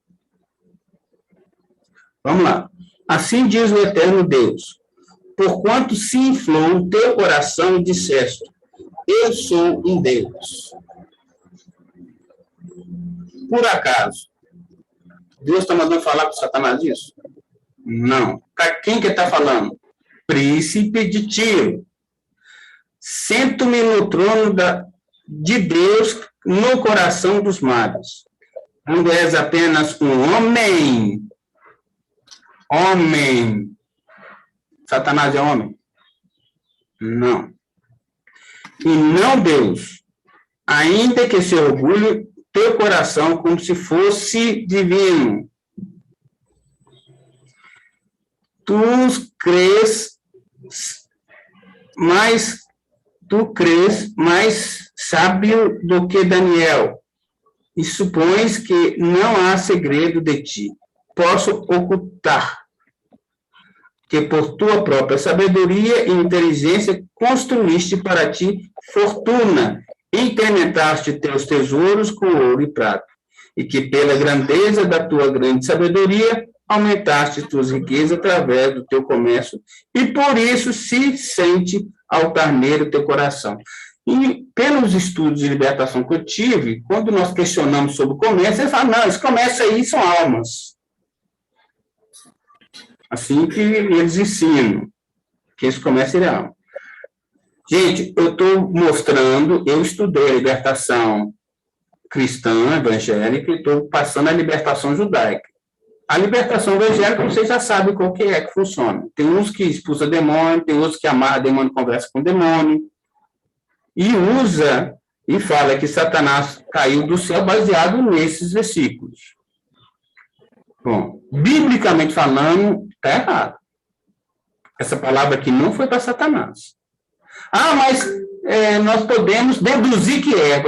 Vamos lá. Assim diz o eterno Deus: porquanto se inflou o teu coração e disseste: eu sou um Deus. Por acaso, Deus está mandando falar com Satanás isso? Não. Para quem que está falando? Príncipe de Tiro. Sento-me no trono de Deus no coração dos mares. Quando és apenas um homem. Homem. Satanás é homem? Não. e não Deus, ainda que se orgulhe teu coração como se fosse divino. Tu crês mais sábio do que Daniel, e supões que não há segredo de ti. Posso ocultar que por tua própria sabedoria e inteligência construíste para ti fortuna, incrementaste teus tesouros com ouro e prata, e que pela grandeza da tua grande sabedoria aumentaste tuas riquezas através do teu comércio, e por isso se sente altaneiro teu coração. E pelos estudos de libertação que eu tive, quando nós questionamos sobre o comércio, eles falam, não, esse comércio aí são almas. Assim que eles ensinam, que esse comércio é alma. Gente, eu estou mostrando, eu estudei a libertação cristã, evangélica, e estou passando a libertação judaica. A libertação evangélica, vocês já sabem qual que é que funciona. Tem uns que expulsa demônio, tem outros que amarra demônio e conversa com demônio, e usa e fala que Satanás caiu do céu baseado nesses versículos. Bom, biblicamente falando, está errado. Essa palavra aqui não foi para Satanás. Ah, mas nós podemos deduzir que é,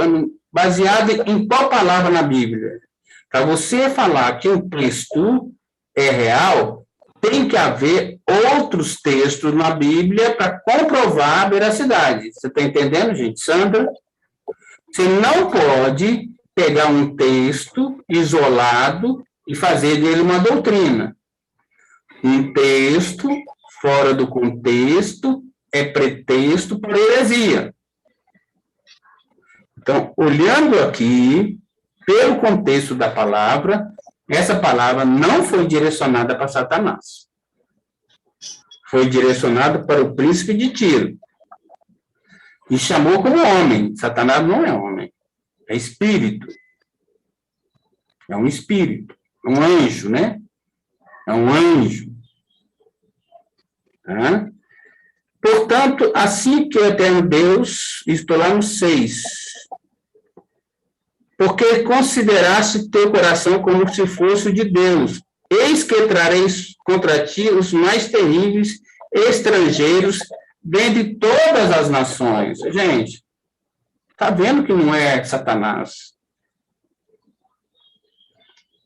baseado em qual palavra na Bíblia? Para você falar que um texto é real, tem que haver outros textos na Bíblia para comprovar a veracidade. Você está entendendo, gente? Sandra? Você não pode pegar um texto isolado e fazer dele uma doutrina. Um texto fora do contexto é pretexto para heresia. Então, olhando aqui, pelo contexto da palavra, essa palavra não foi direcionada para Satanás. Foi direcionada para o príncipe de Tiro. E chamou como homem. Satanás não é homem, é espírito. É um espírito, um anjo, né? É um anjo. Tá? Portanto, assim que o eterno Deus, estou lá no 6, porque consideraste teu coração como se fosse o de Deus, eis que trareis contra ti os mais terríveis estrangeiros dentre todas as nações. Gente, está vendo que não é Satanás?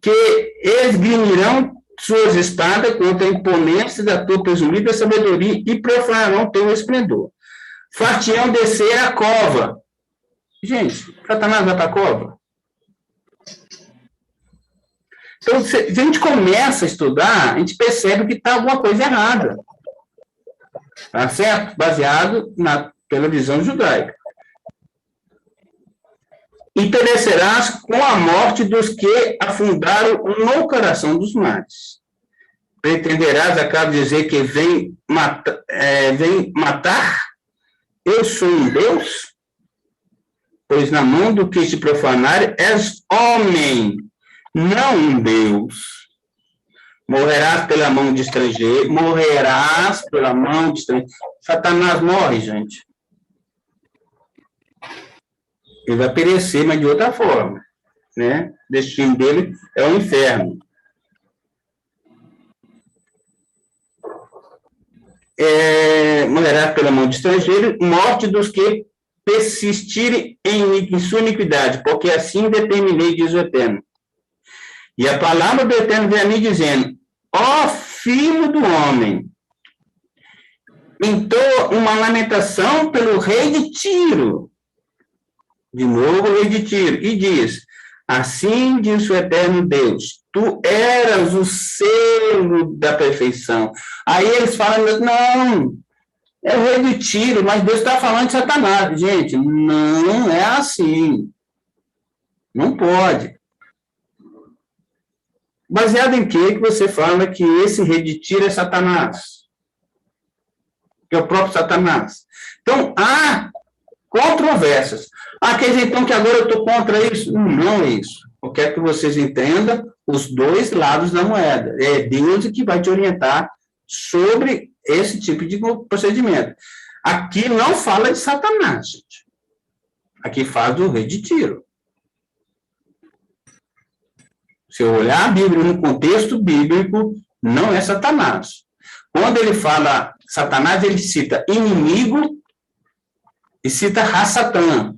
Que esgrimirão suas espadas contra a imponência da tua presumida sabedoria e profanarão teu esplendor. Far-te-ão descer a cova. Gente, Satanás vai para a cova? Então, se a gente começa a estudar, a gente percebe que está alguma coisa errada. Tá certo? Baseado pela visão judaica. E perecerás com a morte dos que afundaram no coração dos mares. Pretenderás, acabo de dizer, que vem matar? Eu sou um Deus? Pois na mão do que te profanar és homem, não um Deus. Morrerás pela mão de estrangeiro, morrerás pela mão de estrangeiro. Satanás morre, gente. Ele vai perecer, mas de outra forma, né? O destino dele é o inferno. Morrerás pela mão de estrangeiro, morte dos que persistirem em sua iniquidade, porque assim determinei, diz o Eterno. E a palavra do Eterno vem a mim dizendo, ó filho do homem, entoa uma lamentação pelo rei de Tiro. De novo, o rei de Tiro. E diz, assim diz o Eterno Deus, tu eras o selo da perfeição. Aí eles falam, não, é o rei de Tiro, mas Deus está falando de Satanás. Gente, não é assim. Não pode. Baseado em que você fala que esse rei de Tiro é Satanás? Que é o próprio Satanás. Então, há controvérsias. Quer dizer, então, que agora eu estou contra isso? Não é isso. Eu quero que vocês entendam os dois lados da moeda. É Deus que vai te orientar sobre esse tipo de procedimento. Aqui não fala de Satanás, gente. Aqui fala do rei de Tiro. Se eu olhar a Bíblia no contexto bíblico, não é Satanás. Quando ele fala Satanás, ele cita inimigo e cita Ra-Satã.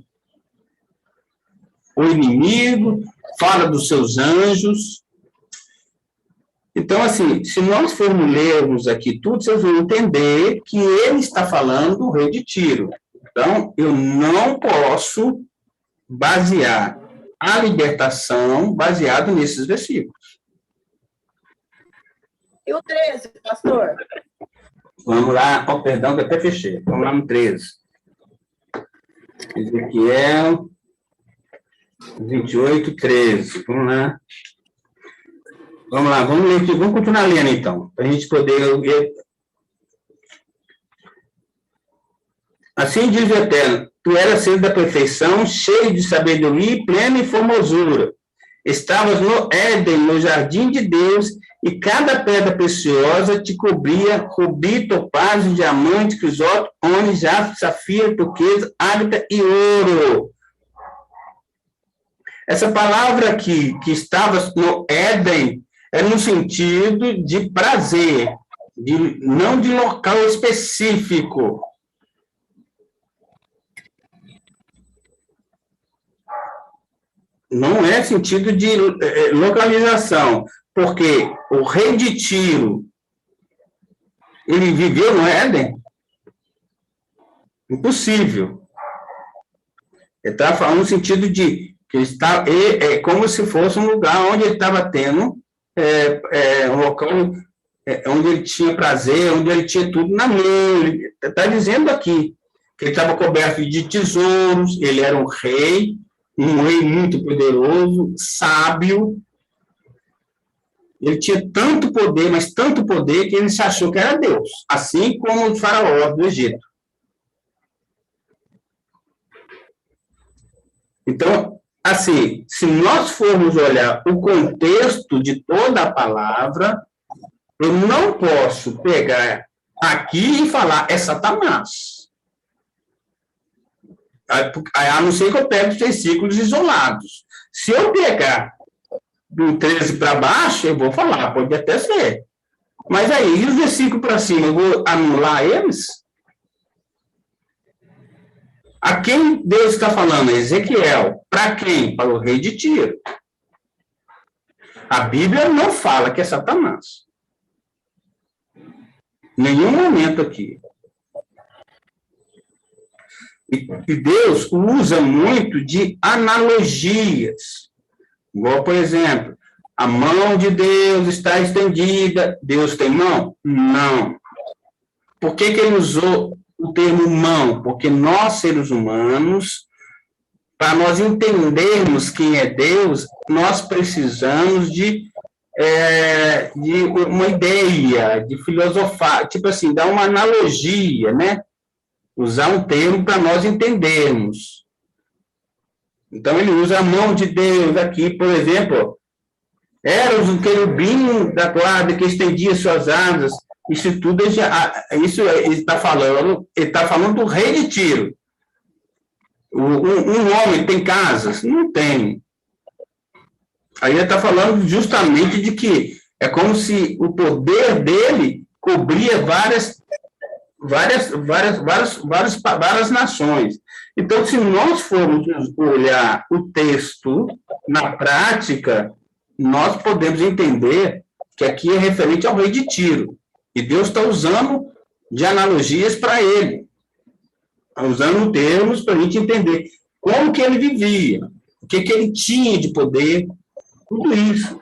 O inimigo, fala dos seus anjos. Então, assim, se nós formos lermos aqui tudo, vocês vão entender que ele está falando do rei de Tiro. Então, eu não posso basear a libertação baseado nesses versículos. E o 13, pastor? Vamos lá, oh, perdão, que até fechei. Vamos lá no 13. Ezequiel 28, 13. Vamos lá. Vamos lá, vamos ler aqui. Vamos continuar lendo, então, para a gente poder ver. Assim diz o Eterno: tu eras ser da perfeição, cheio de sabedoria e plena em formosura. Estavas no Éden, no jardim de Deus, e cada pedra preciosa te cobria: rubi, topázio, diamante, crisólito, ônix, jaspe, safira, turquesa, ágata e ouro. Essa palavra aqui, que estava no Éden, é no sentido de prazer, não de local específico. Não é sentido de localização, porque o rei de Tiro, ele viveu no Éden? Impossível. Ele está falando no sentido de que é como se fosse um lugar onde ele estava tendo um local onde ele tinha prazer, onde ele tinha tudo na mão. Ele está dizendo aqui que ele estava coberto de tesouros, ele era um rei muito poderoso, sábio. Ele tinha tanto poder, mas tanto poder, que ele se achou que era Deus, assim como o faraó do Egito. Então, assim, se nós formos olhar o contexto de toda a palavra, eu não posso pegar aqui e falar, é Satanás. A não ser que eu pegue os versículos isolados. Se eu pegar do 13 para baixo, eu vou falar, pode até ser. Mas aí, e os versículos para cima, eu vou anular eles? A quem Deus está falando? Ezequiel. Para quem? Para o rei de Tiro. A Bíblia não fala que é Satanás. Nenhum momento aqui. E Deus usa muito de analogias. Igual, por exemplo, a mão de Deus está estendida. Deus tem mão? Não. Por que ele usou o termo mão? Porque nós, seres humanos, para nós entendermos quem é Deus, nós precisamos de uma ideia, de filosofar, tipo assim, dar uma analogia, né? Usar um termo para nós entendermos. Então, ele usa a mão de Deus aqui, por exemplo, era um querubim da guarda que estendia suas asas. Isso tudo, ele está falando do rei de Tiro. Um homem tem casas? Não tem. Aí ele está falando justamente de que é como se o poder dele cobria várias nações. Então, se nós formos olhar o texto na prática, nós podemos entender que aqui é referente ao rei de Tiro. E Deus está usando de analogias para ele. Está usando termos para a gente entender como que ele vivia, o que ele tinha de poder, tudo isso.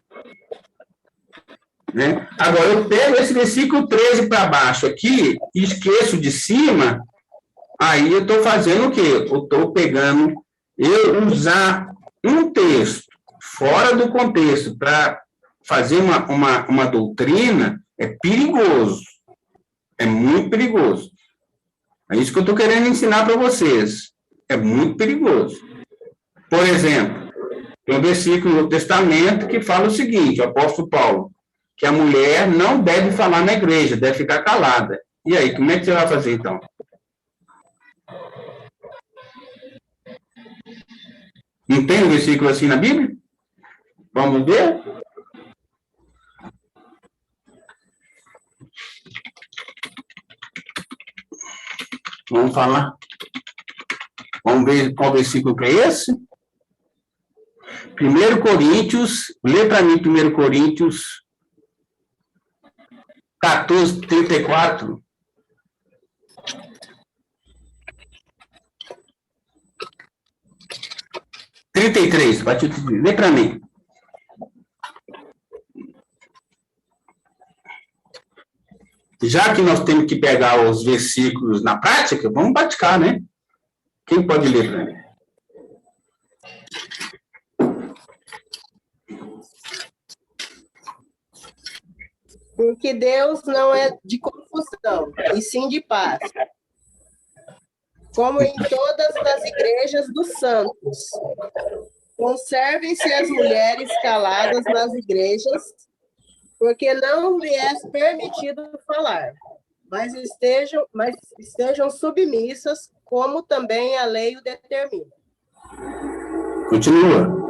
Né? Agora, eu pego esse versículo 13 para baixo aqui e esqueço de cima, aí eu estou fazendo o quê? Eu estou pegando, usar um texto fora do contexto para fazer uma doutrina é perigoso. É muito perigoso. É isso que eu estou querendo ensinar para vocês. É muito perigoso. Por exemplo, tem um versículo no Testamento que fala o seguinte, o apóstolo Paulo, que a mulher não deve falar na igreja, deve ficar calada. E aí, como é que você vai fazer, então? Não tem um versículo assim na Bíblia? Vamos ver? Vamos falar. Vamos ver qual versículo que é esse? 1 Coríntios, lê para mim 1 Coríntios 14, 34. Lê para mim. Já que nós temos que pegar os versículos na prática, vamos praticar, né? Quem pode ler para mim? Porque Deus não é de confusão, e sim de paz. Como em todas as igrejas dos santos. Conservem-se as mulheres caladas nas igrejas, porque não lhe é permitido falar, mas estejam submissas, como também a lei o determina. Continua.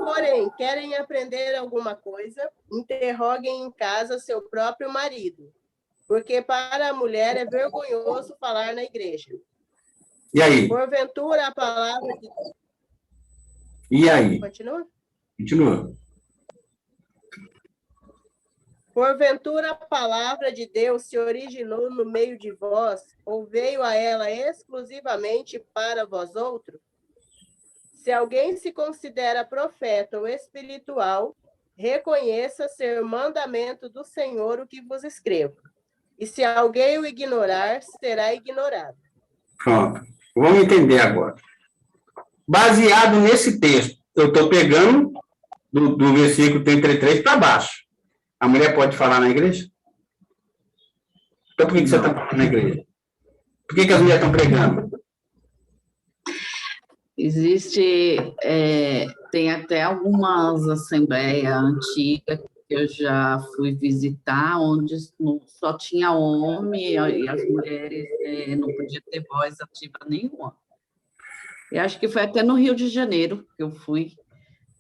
Porém, querem aprender alguma coisa, interroguem em casa seu próprio marido, porque para a mulher é vergonhoso falar na igreja. E aí? Porventura a palavra de... E aí? Continua? Continua. Porventura a palavra de Deus se originou no meio de vós, ou veio a ela exclusivamente para vós outros? Se alguém se considera profeta ou espiritual, reconheça ser mandamento do Senhor o que vos escrevo. E se alguém o ignorar, será ignorado. Pronto. Vamos entender agora. Baseado nesse texto, eu estou pegando do versículo 33 para baixo. A mulher pode falar na igreja? Então, por que você está falando na igreja? Por que as mulheres estão pregando? Existe, tem até algumas assembleias antigas que eu já fui visitar, onde só tinha homem e as mulheres não podiam ter voz ativa nenhuma. E acho que foi até no Rio de Janeiro que eu fui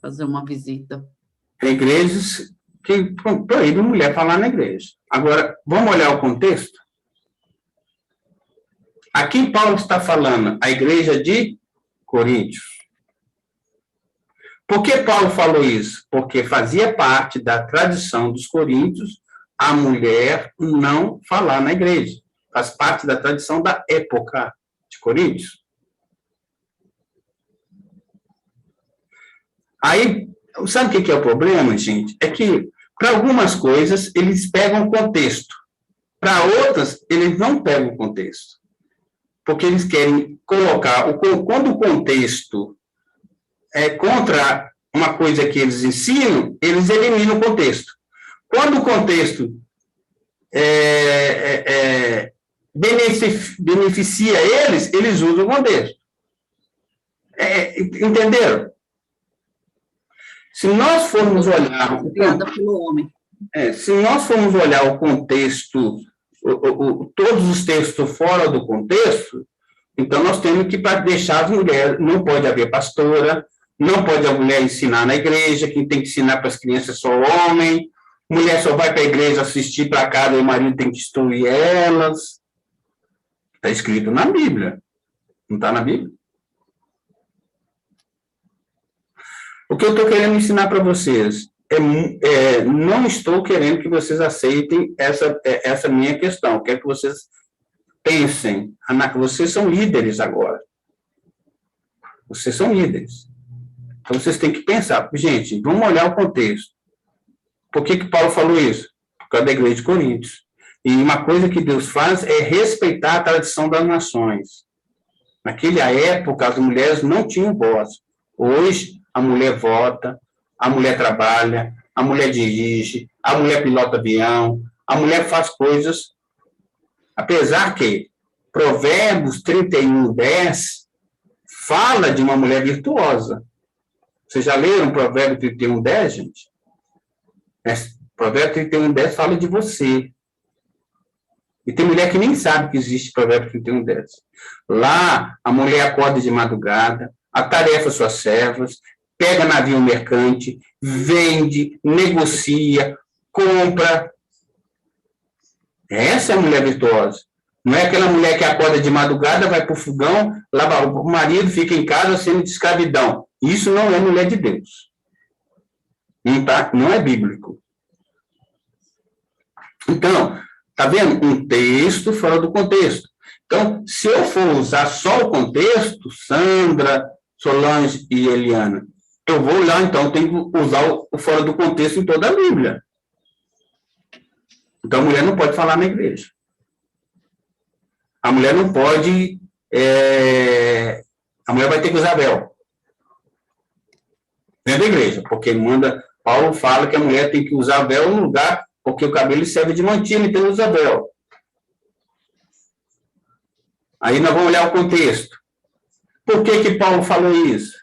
fazer uma visita. Tem igrejas que proíbem mulher falar na igreja. Agora, vamos olhar o contexto? Aqui Paulo está falando a igreja de Coríntios. Por que Paulo falou isso? Porque fazia parte da tradição dos coríntios a mulher não falar na igreja. Faz parte da tradição da época de Coríntios. Aí, sabe o que é o problema, gente? É que, para algumas coisas, eles pegam o contexto. Para outras, eles não pegam o contexto. Porque eles querem colocar... Quando o contexto é contra uma coisa que eles ensinam, eles eliminam o contexto. Quando o contexto beneficia eles, eles usam o contexto. Entenderam? Se nós formos olhar... se nós formos olhar o contexto, todos os textos fora do contexto, então nós temos que deixar as mulheres... Não pode haver pastora, não pode a mulher ensinar na igreja, quem tem que ensinar para as crianças é só o homem, mulher só vai para a igreja assistir para casa e o marido tem que instruir elas. Está escrito na Bíblia. Não está na Bíblia? O que eu estou querendo ensinar para vocês não estou querendo que vocês aceitem essa minha questão. Quero que vocês pensem. Vocês são líderes agora. Vocês são líderes. Então, vocês têm que pensar. Gente, vamos olhar o contexto. Por que Paulo falou isso? Por causa da igreja de Coríntios. E uma coisa que Deus faz é respeitar a tradição das nações. Naquela época, as mulheres não tinham voz. Hoje, a mulher vota, a mulher trabalha, a mulher dirige, a mulher pilota avião, a mulher faz coisas. Apesar que Provérbios 31:10 fala de uma mulher virtuosa. Vocês já leram Provérbio 31:10, gente? Provérbio 31:10 fala de você. E tem mulher que nem sabe que existe Provérbios 31, 10. Lá, a mulher acorda de madrugada, atarefa suas servas, pega navio mercante, vende, negocia, compra. Essa é a mulher virtuosa. Não é aquela mulher que acorda de madrugada, vai para o fogão, lava o marido, fica em casa sendo de escravidão. Isso não é mulher de Deus. Não é bíblico. Então, tá vendo? Um texto fora do contexto. Então, se eu for usar só o contexto, Sandra, Solange e Eliana, eu vou lá, então, tenho que usar o fora do contexto em toda a Bíblia. Então, a mulher não pode falar na igreja. A mulher não pode... A mulher vai ter que usar véu. Dentro da igreja, porque Paulo fala que a mulher tem que usar véu no lugar, porque o cabelo serve de mantilha, então usa véu. Aí nós vamos olhar o contexto. Por que Paulo falou isso?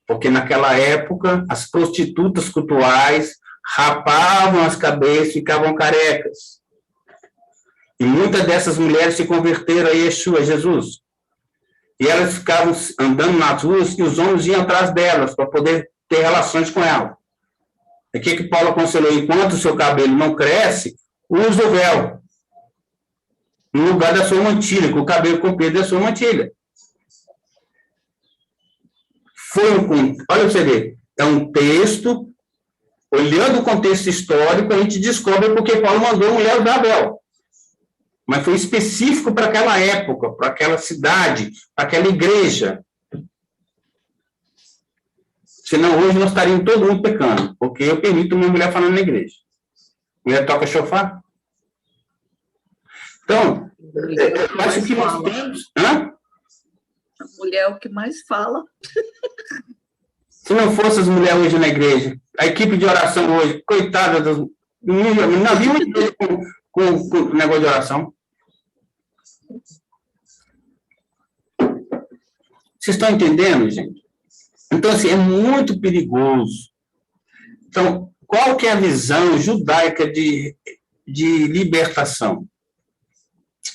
Porque naquela época, as prostitutas cultuais rapavam as cabeças e ficavam carecas. E muitas dessas mulheres se converteram a Yeshua, Jesus. E elas ficavam andando nas ruas e os homens iam atrás delas para poder ter relações com ela. E o que Paulo aconselhou? Enquanto o seu cabelo não cresce, use o véu. No lugar da sua mantilha, com o cabelo comprido da sua mantilha. Olha você ver, é um texto, olhando o contexto histórico, a gente descobre porque Paulo mandou a mulher usar véu. Mas foi específico para aquela época, para aquela cidade, para aquela igreja. Senão hoje nós estaríamos todo mundo pecando, porque eu permito uma mulher falando na igreja. Mulher toca chofar. Então, eu acho que nós temos... Hã? A mulher é o que mais fala. Se não fosse as mulheres hoje na igreja, a equipe de oração hoje, coitada das... Não vi um com negócio de oração. Vocês estão entendendo, gente? Então, assim, é muito perigoso. Então, qual que é a visão judaica de libertação?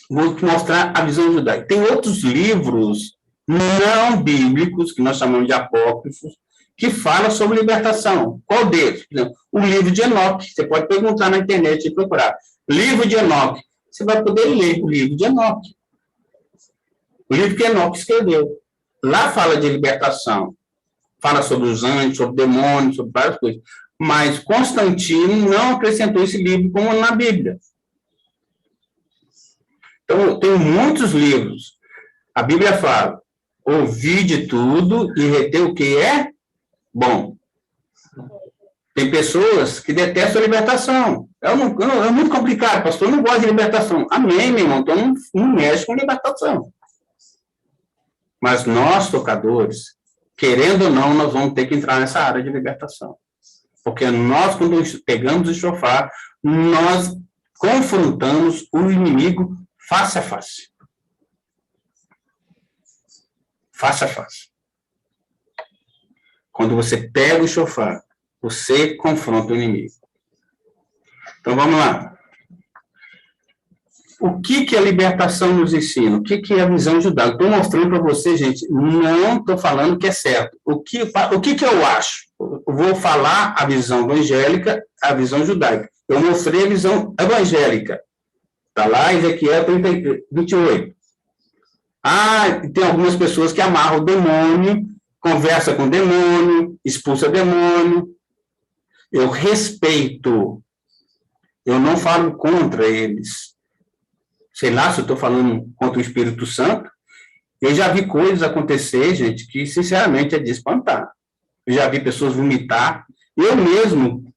Vou te mostrar a visão judaica. Tem outros livros não bíblicos, que nós chamamos de apócrifos, que falam sobre libertação. Qual deles? Por exemplo, o livro de Enoque. Você pode perguntar na internet e procurar. Livro de Enoque. Você vai poder ler o livro de Enoque. O livro que Enoque escreveu. Lá fala de libertação. Fala sobre os anjos, sobre demônios, sobre várias coisas. Mas Constantino não acrescentou esse livro como na Bíblia. Então, tem muitos livros. A Bíblia fala, ouvir de tudo e reter o que é bom. Tem pessoas que detestam a libertação. É muito complicado, pastor, eu não gosto de libertação. Amém, meu irmão, então não mexe com libertação. Mas nós, tocadores, querendo ou não, nós vamos ter que entrar nessa área de libertação. Porque nós, quando pegamos o chofar, nós confrontamos o inimigo face a face. Face a face. Quando você pega o chofar, você confronta o inimigo. Então, vamos lá. O que a libertação nos ensina? O que é a visão judaica? Estou mostrando para você, gente, não estou falando que é certo. O que eu acho? Eu vou falar a visão evangélica, a visão judaica. Eu mostrei a visão evangélica. Está lá, Ezequiel 28. Tem algumas pessoas que amarram o demônio, conversa com o demônio, expulsa o demônio. Eu respeito. Eu não falo contra eles. Sei lá se eu estou falando contra o Espírito Santo. Eu já vi coisas acontecer, gente, que, sinceramente, é de espantar. Eu já vi pessoas vomitar. Eu mesmo,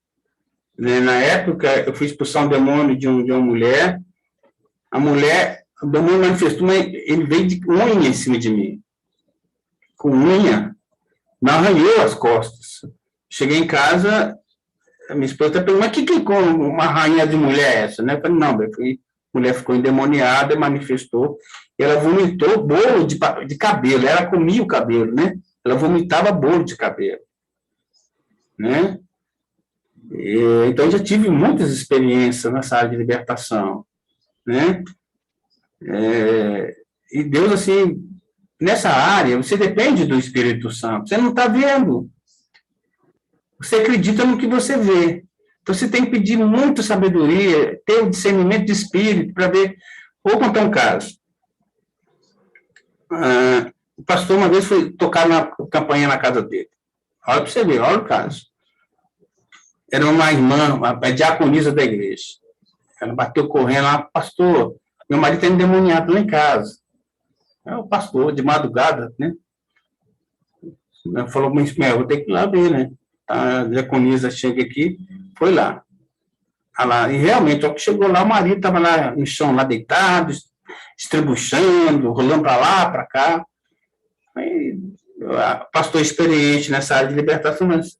né, na época, eu fui expulsar um demônio de uma mulher. O demônio manifestou, mas ele veio de unha em cima de mim. Com unha, me arranhou as costas. Cheguei em casa, a minha esposa perguntou, mas que com uma rainha de mulher é essa? Né? Eu falei, não, a mulher ficou endemoniada, manifestou, e ela vomitou bolo de cabelo, ela comia o cabelo, né? Ela vomitava bolo de cabelo, né? Então, eu já tive muitas experiências nessa área de libertação. né? E Deus, assim, nessa área, você depende do Espírito Santo. Você não está vendo. Você acredita no que você vê. Então, você tem que pedir muita sabedoria, ter o discernimento de espírito para ver. Vou contar um caso. O pastor, uma vez, foi tocar na campanha na casa dele. Olha para você ver, olha o caso. Era uma irmã, a diaconisa da igreja. Ela bateu correndo lá, pastor, meu marido está endemoniado lá em casa. É o pastor, de madrugada, né? Falou, mas vou ter que ir lá ver, né? A diaconisa chega aqui, foi lá. E realmente, só que chegou lá, o marido estava lá no chão, lá deitado, estrebuchando, rolando para lá, para cá. Aí, pastor experiente nessa área de libertação, mas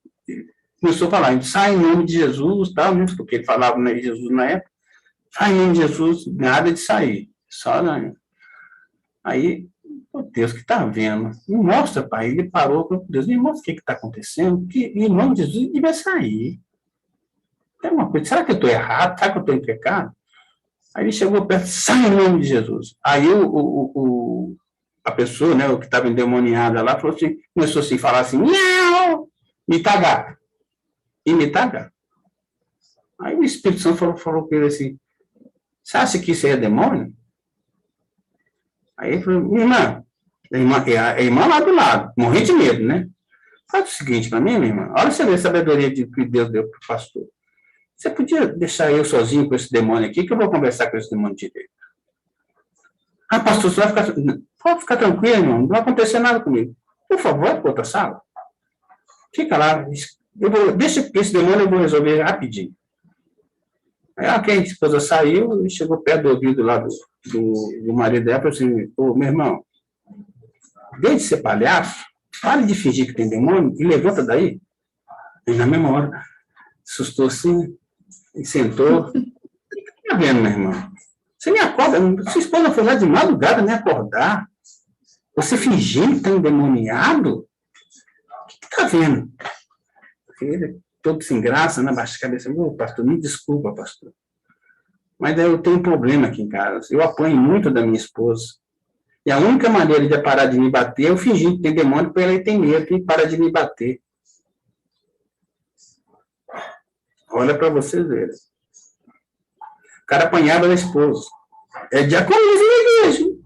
começou a falar, sai em nome de Jesus, tal, né? Porque ele falava em Jesus na época, sai em nome de Jesus, nada de sair, só, né? Aí, meu Deus, o que está vendo? Me mostra, pai. Ele parou, meu Deus, me mostra o que está acontecendo, porque em nome de Jesus ele devia sair. Tem uma coisa, será que eu estou errado? Será que eu estou em pecado? Aí ele chegou perto, sai em nome de Jesus. Aí a pessoa, né, o que estava endemoniada lá, falou assim, começou assim, a falar assim, miau, imitar gato. Imitar gato. Aí o Espírito Santo falou para ele assim, você acha que isso aí é demônio? Aí ele falou, irmã, a irmã lá do lado, morrendo de medo, né? Faz o seguinte para mim, minha irmã, olha você ver a sabedoria que Deus deu para o pastor. Você podia deixar eu sozinho com esse demônio aqui, que eu vou conversar com esse demônio direito. Pastor, você vai ficar... Pode ficar tranquilo, irmão, não vai acontecer nada comigo. Por favor, vai para outra sala. Fica lá. Deixa que esse demônio eu vou resolver rapidinho. Aí a esposa saiu e chegou perto do ouvido lá do marido dela e falou assim, meu irmão, deixe de ser palhaço, pare de fingir que tem demônio e levanta daí. E na mesma hora, assustou assim, e sentou. O que está vendo, meu irmão? Você me acorda, sua esposa foi lá de madrugada me acordar. Você fingindo que está endemoniado? O que está vendo? Ele, todo sem graça, né? Baixa a cabeça. Pastor, me desculpa, pastor. Mas daí eu tenho um problema aqui em casa. Eu apanho muito da minha esposa. E a única maneira de ela parar de me bater é eu fingir que tem demônio, porque ela tem medo, tem que parar de me bater. Olha para vocês verem. O cara apanhava da esposa. É diaconisa da igreja.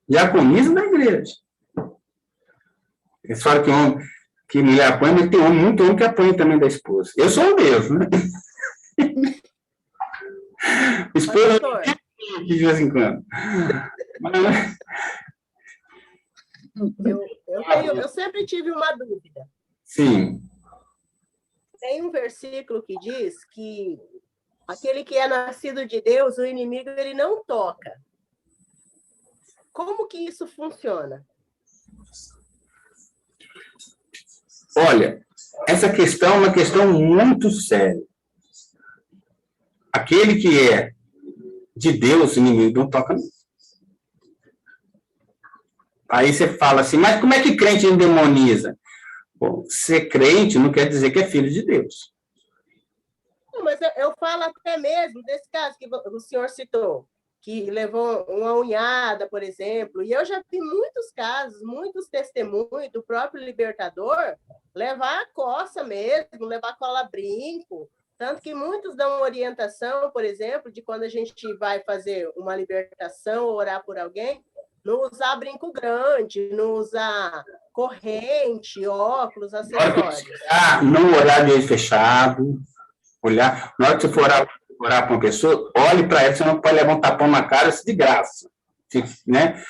Diaconisa da igreja. Eles falam que mulher apanha, mas tem muito homem que apanha também da esposa. Eu sou o mesmo, né? Esposa de vez em quando. Eu sempre tive uma dúvida. Sim. Tem um versículo que diz que aquele que é nascido de Deus, o inimigo, ele não toca. Como que isso funciona? Olha, essa questão é uma questão muito séria. Aquele que é de Deus, o inimigo não toca. Aí você fala assim, mas como é que crente endemoniza? Bom, ser crente não quer dizer que é filho de Deus. Não, mas eu falo até mesmo desse caso que o senhor citou, que levou uma unhada, por exemplo, e eu já vi muitos casos, muitos testemunhos do próprio libertador levar a coça mesmo, levar cola-brinco, tanto que muitos dão orientação, por exemplo, de quando a gente vai fazer uma libertação ou orar por alguém, não usar brinco grande, não usar corrente, óculos, acessórios. Não olhar de olho fechado, olhar, na hora que você for orar para uma pessoa, olhe para ela, você não pode levar um tapão na cara de graça, né?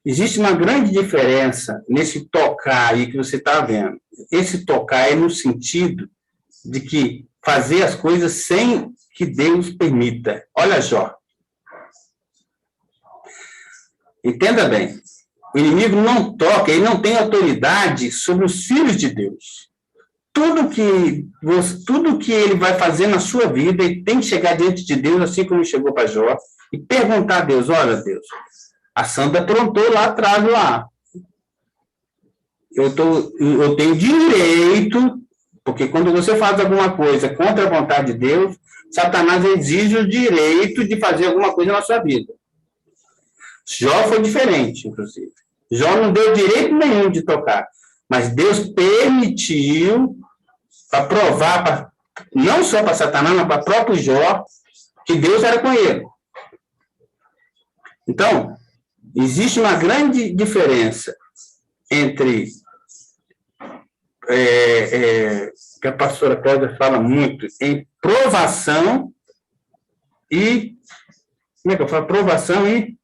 Existe uma grande diferença nesse tocar aí que você está vendo. Esse tocar é no sentido de que fazer as coisas sem que Deus permita. Olha só. Entenda bem. O inimigo não toca, ele não tem autoridade sobre os filhos de Deus. Tudo que ele vai fazer na sua vida, ele tem que chegar diante de Deus, assim como ele chegou para Jó, e perguntar a Deus, olha, Deus, a Sandra aprontou lá atrás, lá. Eu tenho direito, porque quando você faz alguma coisa contra a vontade de Deus, Satanás exige o direito de fazer alguma coisa na sua vida. Jó foi diferente, inclusive. Jó não deu direito nenhum de tocar, mas Deus permitiu para provar, não só para Satanás, mas para o próprio Jó, que Deus era com ele. Então, existe uma grande diferença entre que a pastora Cláudia fala muito, em provação e... Como é que eu falo? Provação e...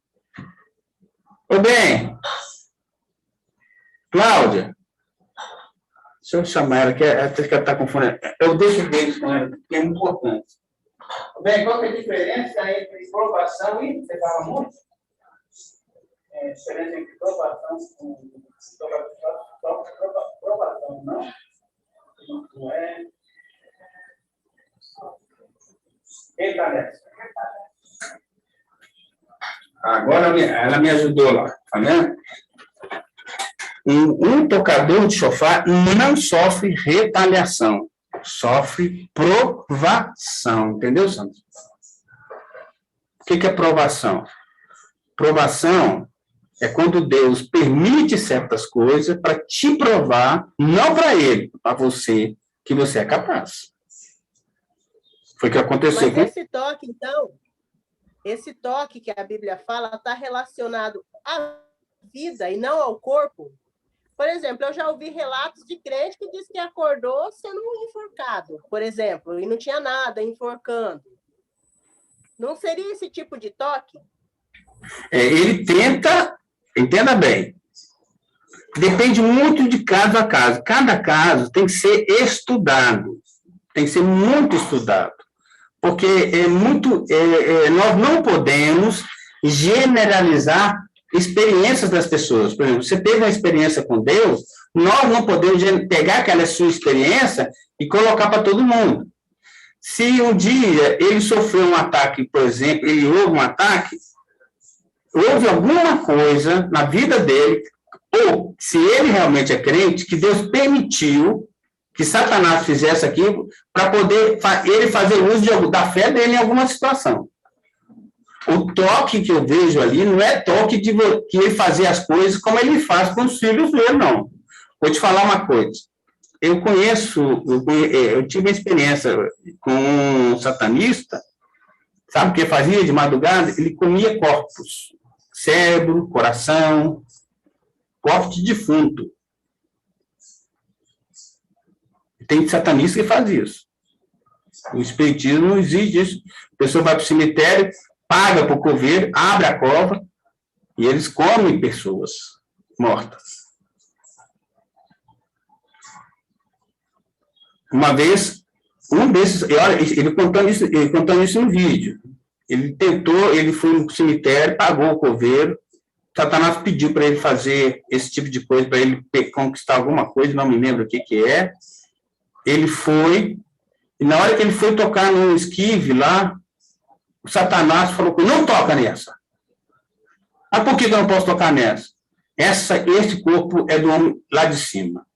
Ô, bem, Cláudia, deixa eu chamar ela, que ela está confundindo. Eu deixo bem com ela, que é importante. Bem, qual que é a diferença entre provação e... Você fala muito? A diferença entre provação e... Provação, não? Não é... Quem está nessa? Agora ela me ajudou lá, tá vendo? Um tocador de chofar não sofre retaliação, sofre provação, entendeu, Santos? O que é provação? Provação é quando Deus permite certas coisas para te provar, não para ele, para você, que você é capaz. Foi o que aconteceu. Mas esse toque, então, esse toque que a Bíblia fala está relacionado à vida e não ao corpo. Por exemplo, eu já ouvi relatos de crente que diz que acordou sendo enforcado, por exemplo, e não tinha nada enforcando. Não seria esse tipo de toque? Ele tenta, entenda bem, depende muito de caso a caso. Cada caso tem que ser estudado, tem que ser muito estudado, porque nós não podemos generalizar experiências das pessoas. Por exemplo, você teve uma experiência com Deus, nós não podemos pegar aquela sua experiência e colocar para todo mundo. Se um dia ele sofreu um ataque, por exemplo, ele houve um ataque, houve alguma coisa na vida dele, ou se ele realmente é crente, que Deus permitiu que Satanás fizesse aquilo para poder ele fazer uso da fé dele em alguma situação. O toque que eu vejo ali não é toque de que ele fazer as coisas como ele faz com os filhos dele, não. Vou te falar uma coisa. Eu tive uma experiência com um satanista, sabe o que fazia de madrugada? Ele comia corpos, cérebro, coração, corpo de defunto. Tem satanista que faz isso. O espiritismo não exige isso. A pessoa vai para o cemitério, paga para o coveiro, abre a cova e eles comem pessoas mortas. Uma vez, um desses, olha, ele contando isso no vídeo. Ele foi no cemitério, pagou o coveiro, Satanás pediu para ele fazer esse tipo de coisa, para ele conquistar alguma coisa, não me lembro o que é. Ele foi, e na hora que ele foi tocar no esquive lá, o Satanás falou, não toca nessa. Mas por que eu não posso tocar nessa? Esse corpo é do homem lá de cima.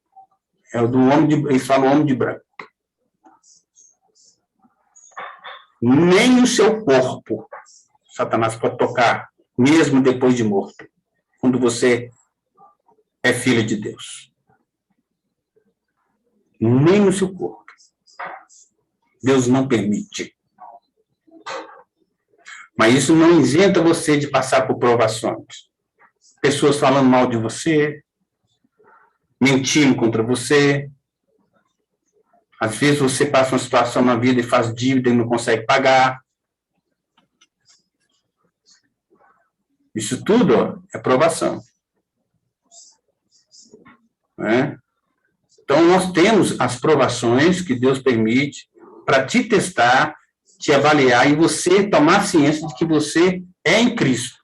É o do homem eles falam homem de branco. Nem o seu corpo, Satanás pode tocar, mesmo depois de morto, quando você é filho de Deus. Nem no seu corpo. Deus não permite. Mas isso não isenta você de passar por provações. Pessoas falando mal de você, mentindo contra você. Às vezes você passa uma situação na vida e faz dívida e não consegue pagar. Isso tudo é provação. Né? Então, nós temos as provações que Deus permite para te testar, te avaliar e você tomar ciência de que você é em Cristo.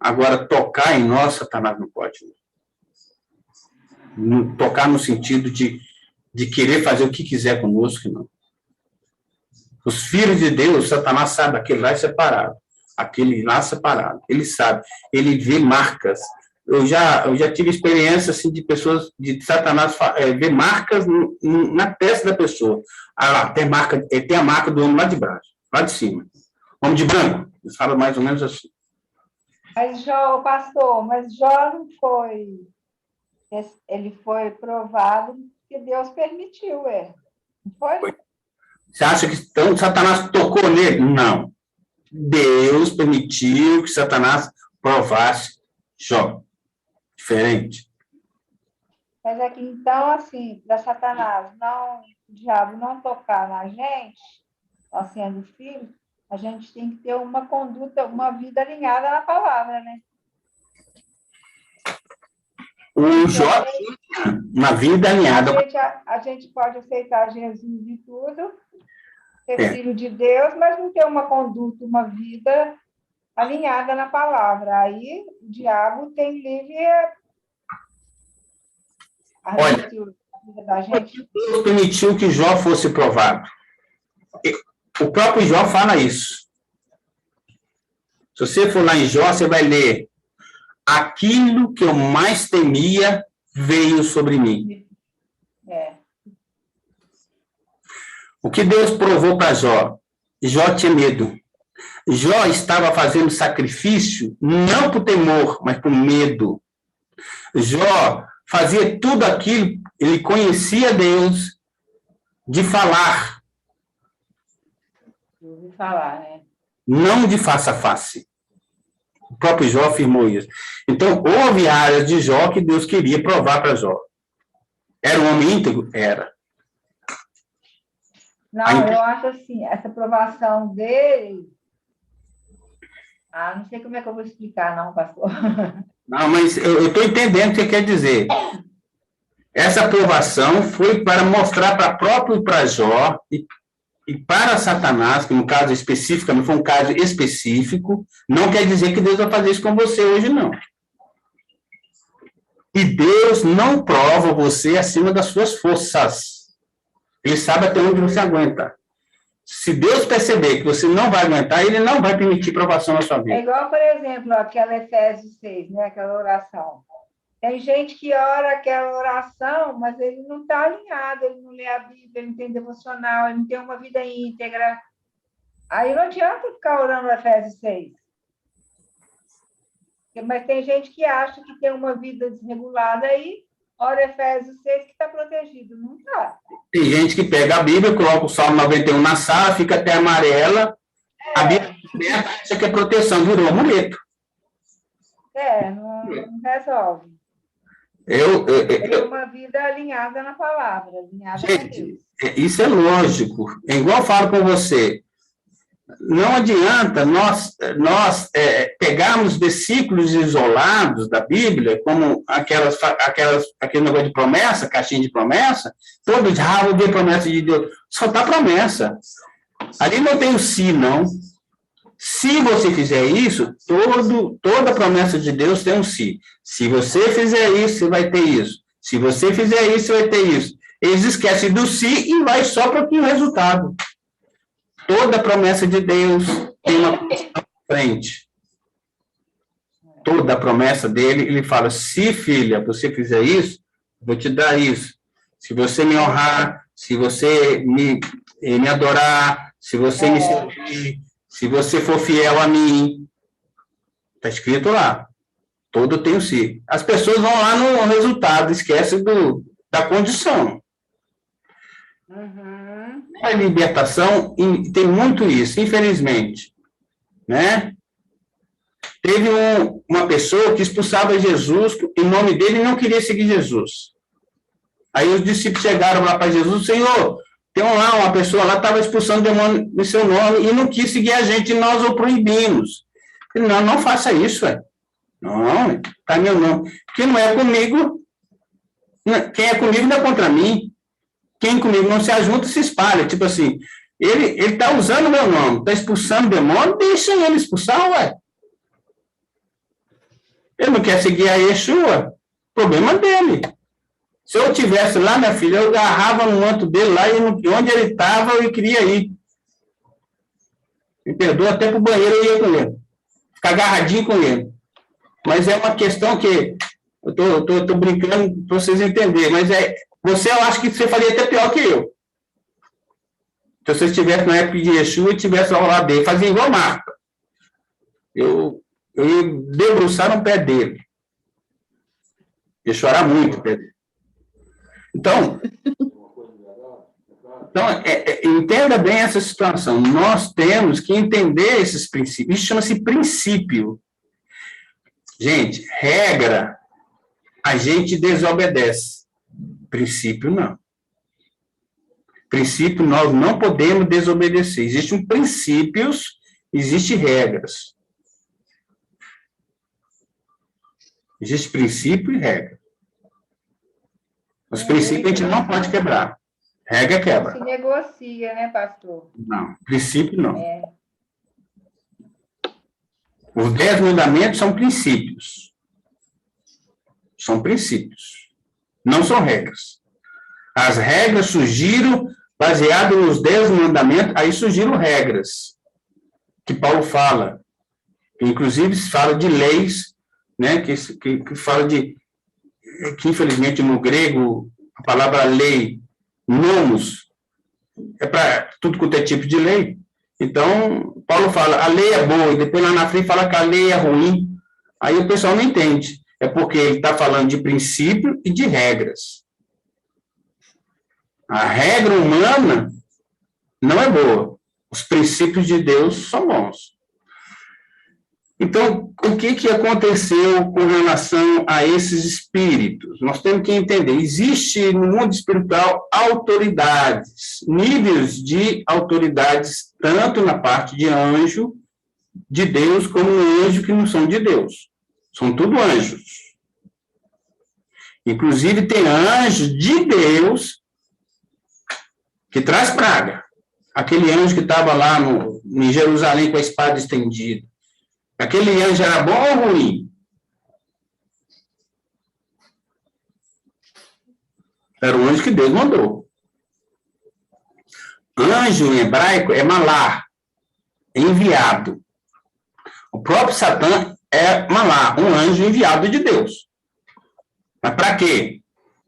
Agora, tocar em nós, Satanás não pode. Tocar no sentido de querer fazer o que quiser conosco, não. Os filhos de Deus, Satanás sabe, aquele lá é separado. Aquele lá é separado. Ele sabe. Ele vê marcas. eu já tive experiência assim, de pessoas, de Satanás ver marcas na testa da pessoa. Ah lá, tem a marca do homem lá de baixo, lá de cima. Homem de branco, eles falam mais ou menos assim. Mas Jó, pastor, mas Jó não foi. Ele foi provado que Deus permitiu, não foi? Você acha que então, Satanás tocou nele? Não. Deus permitiu que Satanás provasse Jó. Diferente. Mas é que então, assim, para Satanás, o diabo não tocar na gente, nós sendo filhos, a gente tem que ter uma conduta, uma vida alinhada na palavra, né? O Jó uma vida alinhada. A gente pode aceitar Jesus e tudo, ser filho de Deus, mas não ter uma conduta, uma vida alinhada na palavra. Aí o diabo tem livre Olha, da gente. Deus permitiu que Jó fosse provado. O próprio Jó fala isso. Se você for lá em Jó, você vai ler: aquilo que eu mais temia veio sobre mim. O que Deus provou para Jó? Jó tinha medo. Jó estava fazendo sacrifício não por temor, mas por medo. Jó fazia tudo aquilo, ele conhecia Deus de falar. De falar, né? Não de face a face. O próprio Jó afirmou isso. Então, houve áreas de Jó que Deus queria provar para Jó. Era um homem íntegro? Era. Não, eu acho assim, essa provação dele... não sei como é que eu vou explicar, não, pastor. Não, mas eu estou entendendo o que você quer dizer. Essa aprovação foi para mostrar para Jó e para Satanás, que no caso específico, foi um caso específico, não quer dizer que Deus vai fazer isso com você hoje, não. E Deus não prova você acima das suas forças. Ele sabe até onde você aguenta. Se Deus perceber que você não vai aguentar, ele não vai permitir provação na sua vida. É igual, por exemplo, aquela Efésios 6, né? Aquela oração. Tem gente que ora aquela oração, mas ele não está alinhado, ele não lê a Bíblia, ele não tem devocional, ele não tem uma vida íntegra. Aí não adianta ficar orando Efésios 6. Mas tem gente que acha que tem uma vida desregulada aí, ora Efésios 6 que está protegido. Não está. Tem gente que pega a Bíblia, coloca o Salmo 91 na sala, fica até amarela, a Bíblia acha que é proteção, virou amuleto. Não resolve. É uma vida alinhada na palavra, alinhada com Deus. Isso é lógico. É igual eu falo com você. Não adianta nós pegarmos versículos isolados da Bíblia, como aquele negócio de promessa, caixinha de promessa, todos vou ver promessa de Deus. Só está promessa. Ali não tem o se, não. Se você fizer isso, toda promessa de Deus tem um se. Se você fizer isso, você vai ter isso. Se você fizer isso, você vai ter isso. Eles esquecem do se e vai só para o resultado. Toda promessa de Deus tem uma condição à frente. Toda a promessa dele, ele fala: se, filha, você fizer isso, vou te dar isso. Se você me honrar, se você me adorar, se você me servir, se você for fiel a mim. Está escrito lá. Todo tem o si. As pessoas vão lá no resultado, esquecem da condição. A libertação tem muito isso, infelizmente. Né? Teve uma pessoa que expulsava Jesus, em nome dele, não queria seguir Jesus. Aí os discípulos chegaram lá para Jesus: Senhor, tem lá uma pessoa lá, estava expulsando demônio no seu nome e não quis seguir a gente, e nós o proibimos. Ele: não faça isso, Não, está meu nome. Porque não é comigo, quem é comigo não é contra mim. Quem comigo não se ajunta, se espalha. Tipo assim, ele está usando o meu nome, está expulsando demônio, deixa ele expulsar, Ele não quer seguir a Yeshua, problema dele. Se eu tivesse lá, minha filha, eu agarrava no manto dele lá, e onde ele estava, eu queria ir. Me perdoa, até para o banheiro eu ia com ele. Ficar agarradinho com ele. Mas é uma questão que eu tô brincando para vocês entenderem, mas eu acho que você faria até pior que eu. Se você estivesse na época de Yeshua e tivesse ao lado dele, fazia igual Marta. Eu ia debruçar no pé dele. Ia chorar muito o pé dele. Então, entenda bem essa situação. Nós temos que entender esses princípios. Isso chama-se princípio. Gente, regra, a gente desobedece. Princípio, não. Princípio, nós não podemos desobedecer. Existem princípios, existem regras. Existe princípio e regra. Os princípios a gente não pode quebrar. Regra quebra. Se negocia, né, pastor? Não, princípio não. Os 10 mandamentos são princípios. São princípios. Não são regras. As regras surgiram baseadas nos 10 mandamentos, aí surgiram regras, que Paulo fala. Inclusive, fala de leis, né, que fala de... que, infelizmente, no grego, a palavra lei, nomos, é para tudo quanto é tipo de lei. Então, Paulo fala, a lei é boa, e depois lá na frente fala que a lei é ruim. Aí o pessoal não entende. É porque ele está falando de princípio e de regras. A regra humana não é boa. Os princípios de Deus são bons. Então, o que aconteceu com relação a esses espíritos? Nós temos que entender, existe no mundo espiritual autoridades, níveis de autoridades, tanto na parte de anjo de Deus, como anjo que não são de Deus. São tudo anjos. Inclusive, tem anjos de Deus que traz praga. Aquele anjo que estava lá em Jerusalém com a espada estendida. Aquele anjo era bom ou ruim? Era o anjo que Deus mandou. Anjo em hebraico é malá, enviado. O próprio Satã é malá, um anjo enviado de Deus. Mas para quê?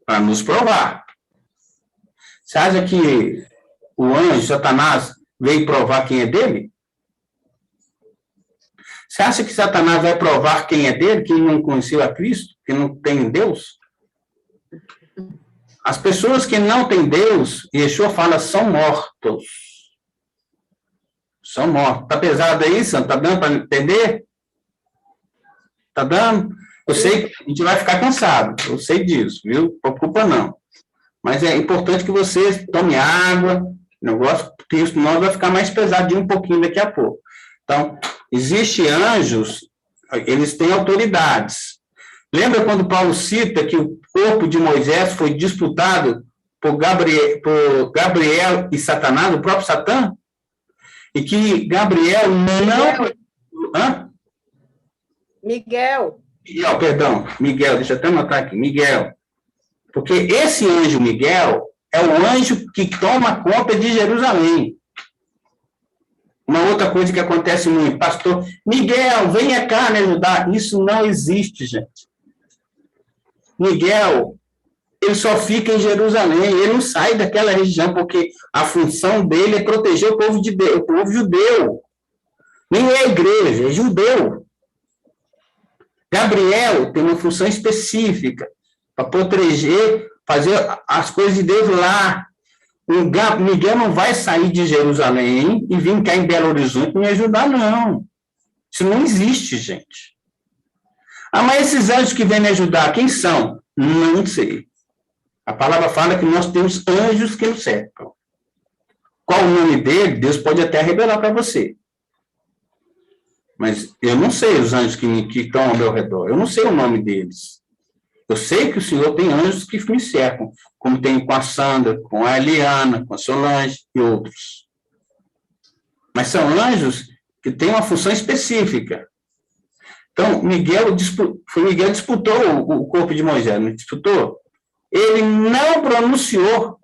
Para nos provar. Você acha que o anjo, Satanás, veio provar quem é dele? Você acha que Satanás vai provar quem é dele, quem não conheceu a Cristo, que não tem Deus? As pessoas que não têm Deus, Yeshua fala, são mortos. São mortos. Está pesado aí, Santo? Está dando para entender? Está dando? Eu sei que a gente vai ficar cansado, eu sei disso, viu? Não preocupa não. Mas é importante que você tome água, negócio, porque isso nós vai ficar mais pesadinho um pouquinho daqui a pouco. Então, existem anjos, eles têm autoridades. Lembra quando Paulo cita que o corpo de Moisés foi disputado por Gabriel e Satanás, o próprio Satã? E que Gabriel não... Miguel, deixa eu até anotar aqui, Miguel. Porque esse anjo Miguel é o anjo que toma conta de Jerusalém. Uma outra coisa que acontece muito, pastor, Miguel, venha cá me ajudar. Isso não existe, gente. Miguel, ele só fica em Jerusalém, ele não sai daquela região, porque a função dele é proteger o povo de Deus, o povo judeu. Nem é a igreja, é judeu. Gabriel tem uma função específica para proteger, fazer as coisas de Deus lá. Miguel não vai sair de Jerusalém e vir cá em Belo Horizonte me ajudar, não. Isso não existe, gente. Mas esses anjos que vêm me ajudar, quem são? Não sei. A palavra fala que nós temos anjos que nos cercam. Qual o nome dele? Deus pode até revelar para você. Mas eu não sei os anjos que estão ao meu redor. Eu não sei o nome deles. Eu sei que o Senhor tem anjos que me cercam, como tem com a Sandra, com a Eliana, com a Solange e outros. Mas são anjos que têm uma função específica. Então, Miguel disputou o corpo de Moisés, não disputou? Ele não pronunciou.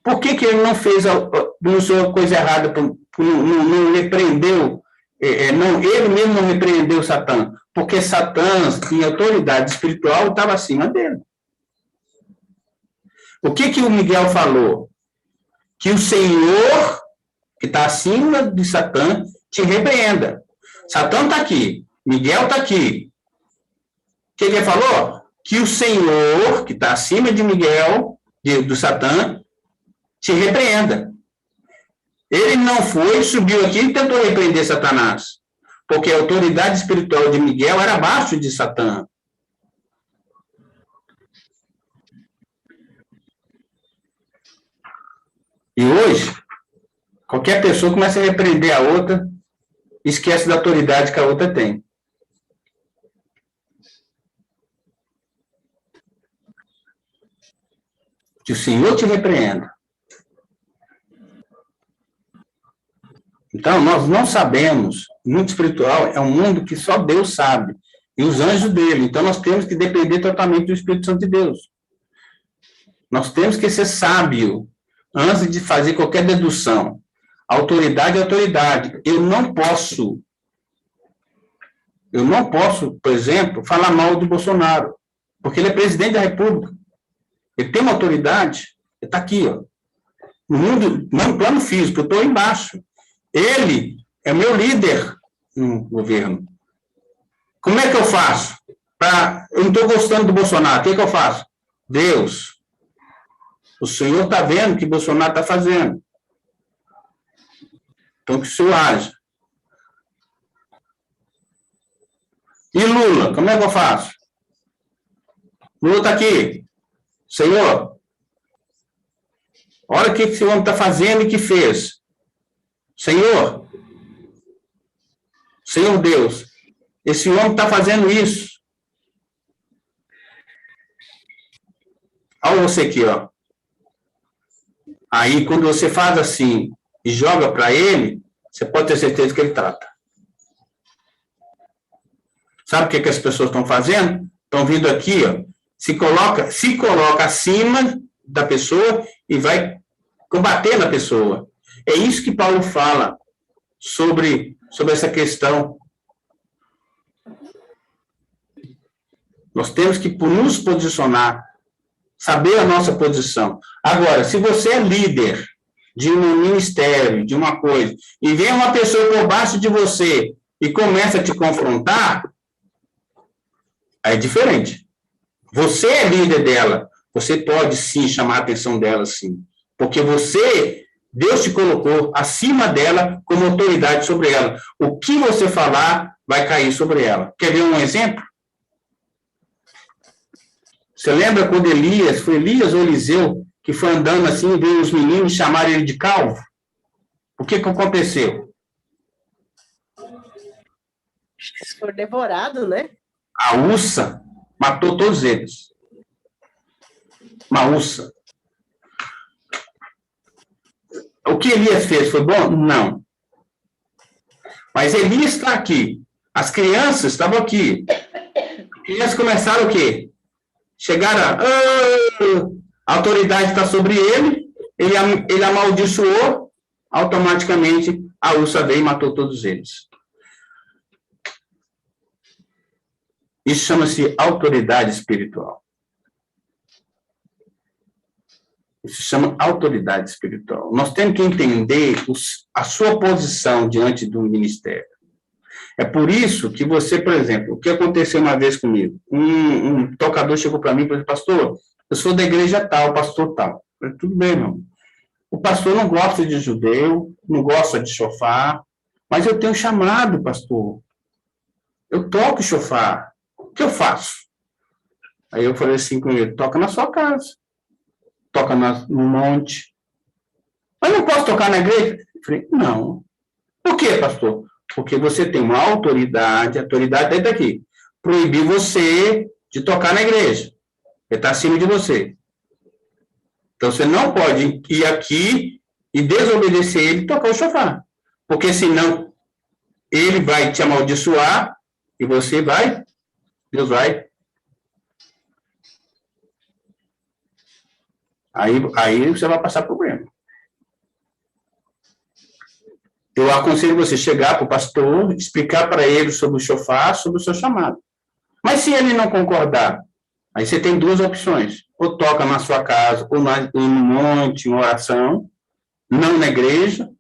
Por que ele não pronunciou coisa errada, não repreendeu, ele mesmo não repreendeu Satã? Porque Satã tinha autoridade espiritual, estava acima dele. O que o Miguel falou? Que o Senhor, que está acima de Satã, te repreenda. Satã está aqui, Miguel está aqui. O que ele falou? Que o Senhor, que está acima de Miguel, do Satã, te repreenda. Ele não foi, subiu aqui e tentou repreender Satanás. Porque a autoridade espiritual de Miguel era abaixo de Satã. E hoje, qualquer pessoa começa a repreender a outra, esquece da autoridade que a outra tem. Que o Senhor te repreenda. Então, nós não sabemos. O mundo espiritual é um mundo que só Deus sabe. E os anjos dele. Então, nós temos que depender totalmente do Espírito Santo de Deus. Nós temos que ser sábio antes de fazer qualquer dedução. Autoridade é autoridade. Eu não posso, por exemplo, falar mal de Bolsonaro. Porque ele é presidente da República. Ele tem uma autoridade. Ele está aqui, ó. No mundo, não no plano físico, eu estou embaixo. Ele é meu líder no governo. Como é que eu faço? Eu não estou gostando do Bolsonaro. O que eu faço? Deus, o Senhor está vendo o que Bolsonaro está fazendo. Então, que o Senhor age. E Lula, como é que eu faço? Lula está aqui. Senhor, olha o que esse homem está fazendo e que fez. Senhor Deus, esse homem está fazendo isso. Olha você aqui, ó. Aí, quando você faz assim e joga para ele, você pode ter certeza que ele trata. Sabe o que as pessoas estão fazendo? Estão vindo aqui, ó, se coloca acima da pessoa e vai combater na pessoa. É isso que Paulo fala sobre essa questão. Nós temos que nos posicionar, saber a nossa posição. Agora, se você é líder de um ministério, de uma coisa, e vem uma pessoa por baixo de você e começa a te confrontar, aí é diferente. Você é líder dela, você pode sim chamar a atenção dela, sim. Porque Deus te colocou acima dela como autoridade sobre ela. O que você falar vai cair sobre ela. Quer ver um exemplo? Você lembra quando foi Elias ou Eliseu, que foi andando assim e veio os meninos chamarem ele de calvo? O que aconteceu? Eles foram devorados, né? A ursa matou todos eles. Uma ursa. O que Elias fez foi bom? Não. Mas Elias está aqui. As crianças estavam aqui. As crianças começaram o quê? Chegaram a autoridade está sobre ele amaldiçoou, automaticamente a ursa veio e matou todos eles. Isso chama-se autoridade espiritual. Isso se chama autoridade espiritual. Nós temos que entender a sua posição diante do ministério. É por isso que você, por exemplo, o que aconteceu uma vez comigo? Um tocador chegou para mim e falou: pastor, eu sou da igreja tal, pastor tal. Eu falei: tudo bem, não. O pastor não gosta de judeu, não gosta de chofar, mas eu tenho chamado, pastor. Eu toco chofar. O que eu faço? Aí eu falei assim com ele: toca na sua casa. Toca no monte. Mas não posso tocar na igreja? Eu falei: não. Por quê, pastor? Porque você tem uma autoridade, a autoridade está aqui. Proibir você de tocar na igreja. Ele está acima de você. Então, você não pode ir aqui e desobedecer ele e tocar o chofar. Porque senão, ele vai te amaldiçoar e você vai, Deus vai. Aí você vai passar problema. eu aconselho você chegar para o pastor, explicar para ele sobre o shofar, sobre o seu chamado. Mas se ele não concordar, aí você tem duas opções. Ou toca na sua casa, ou no monte, uma oração, não na igreja,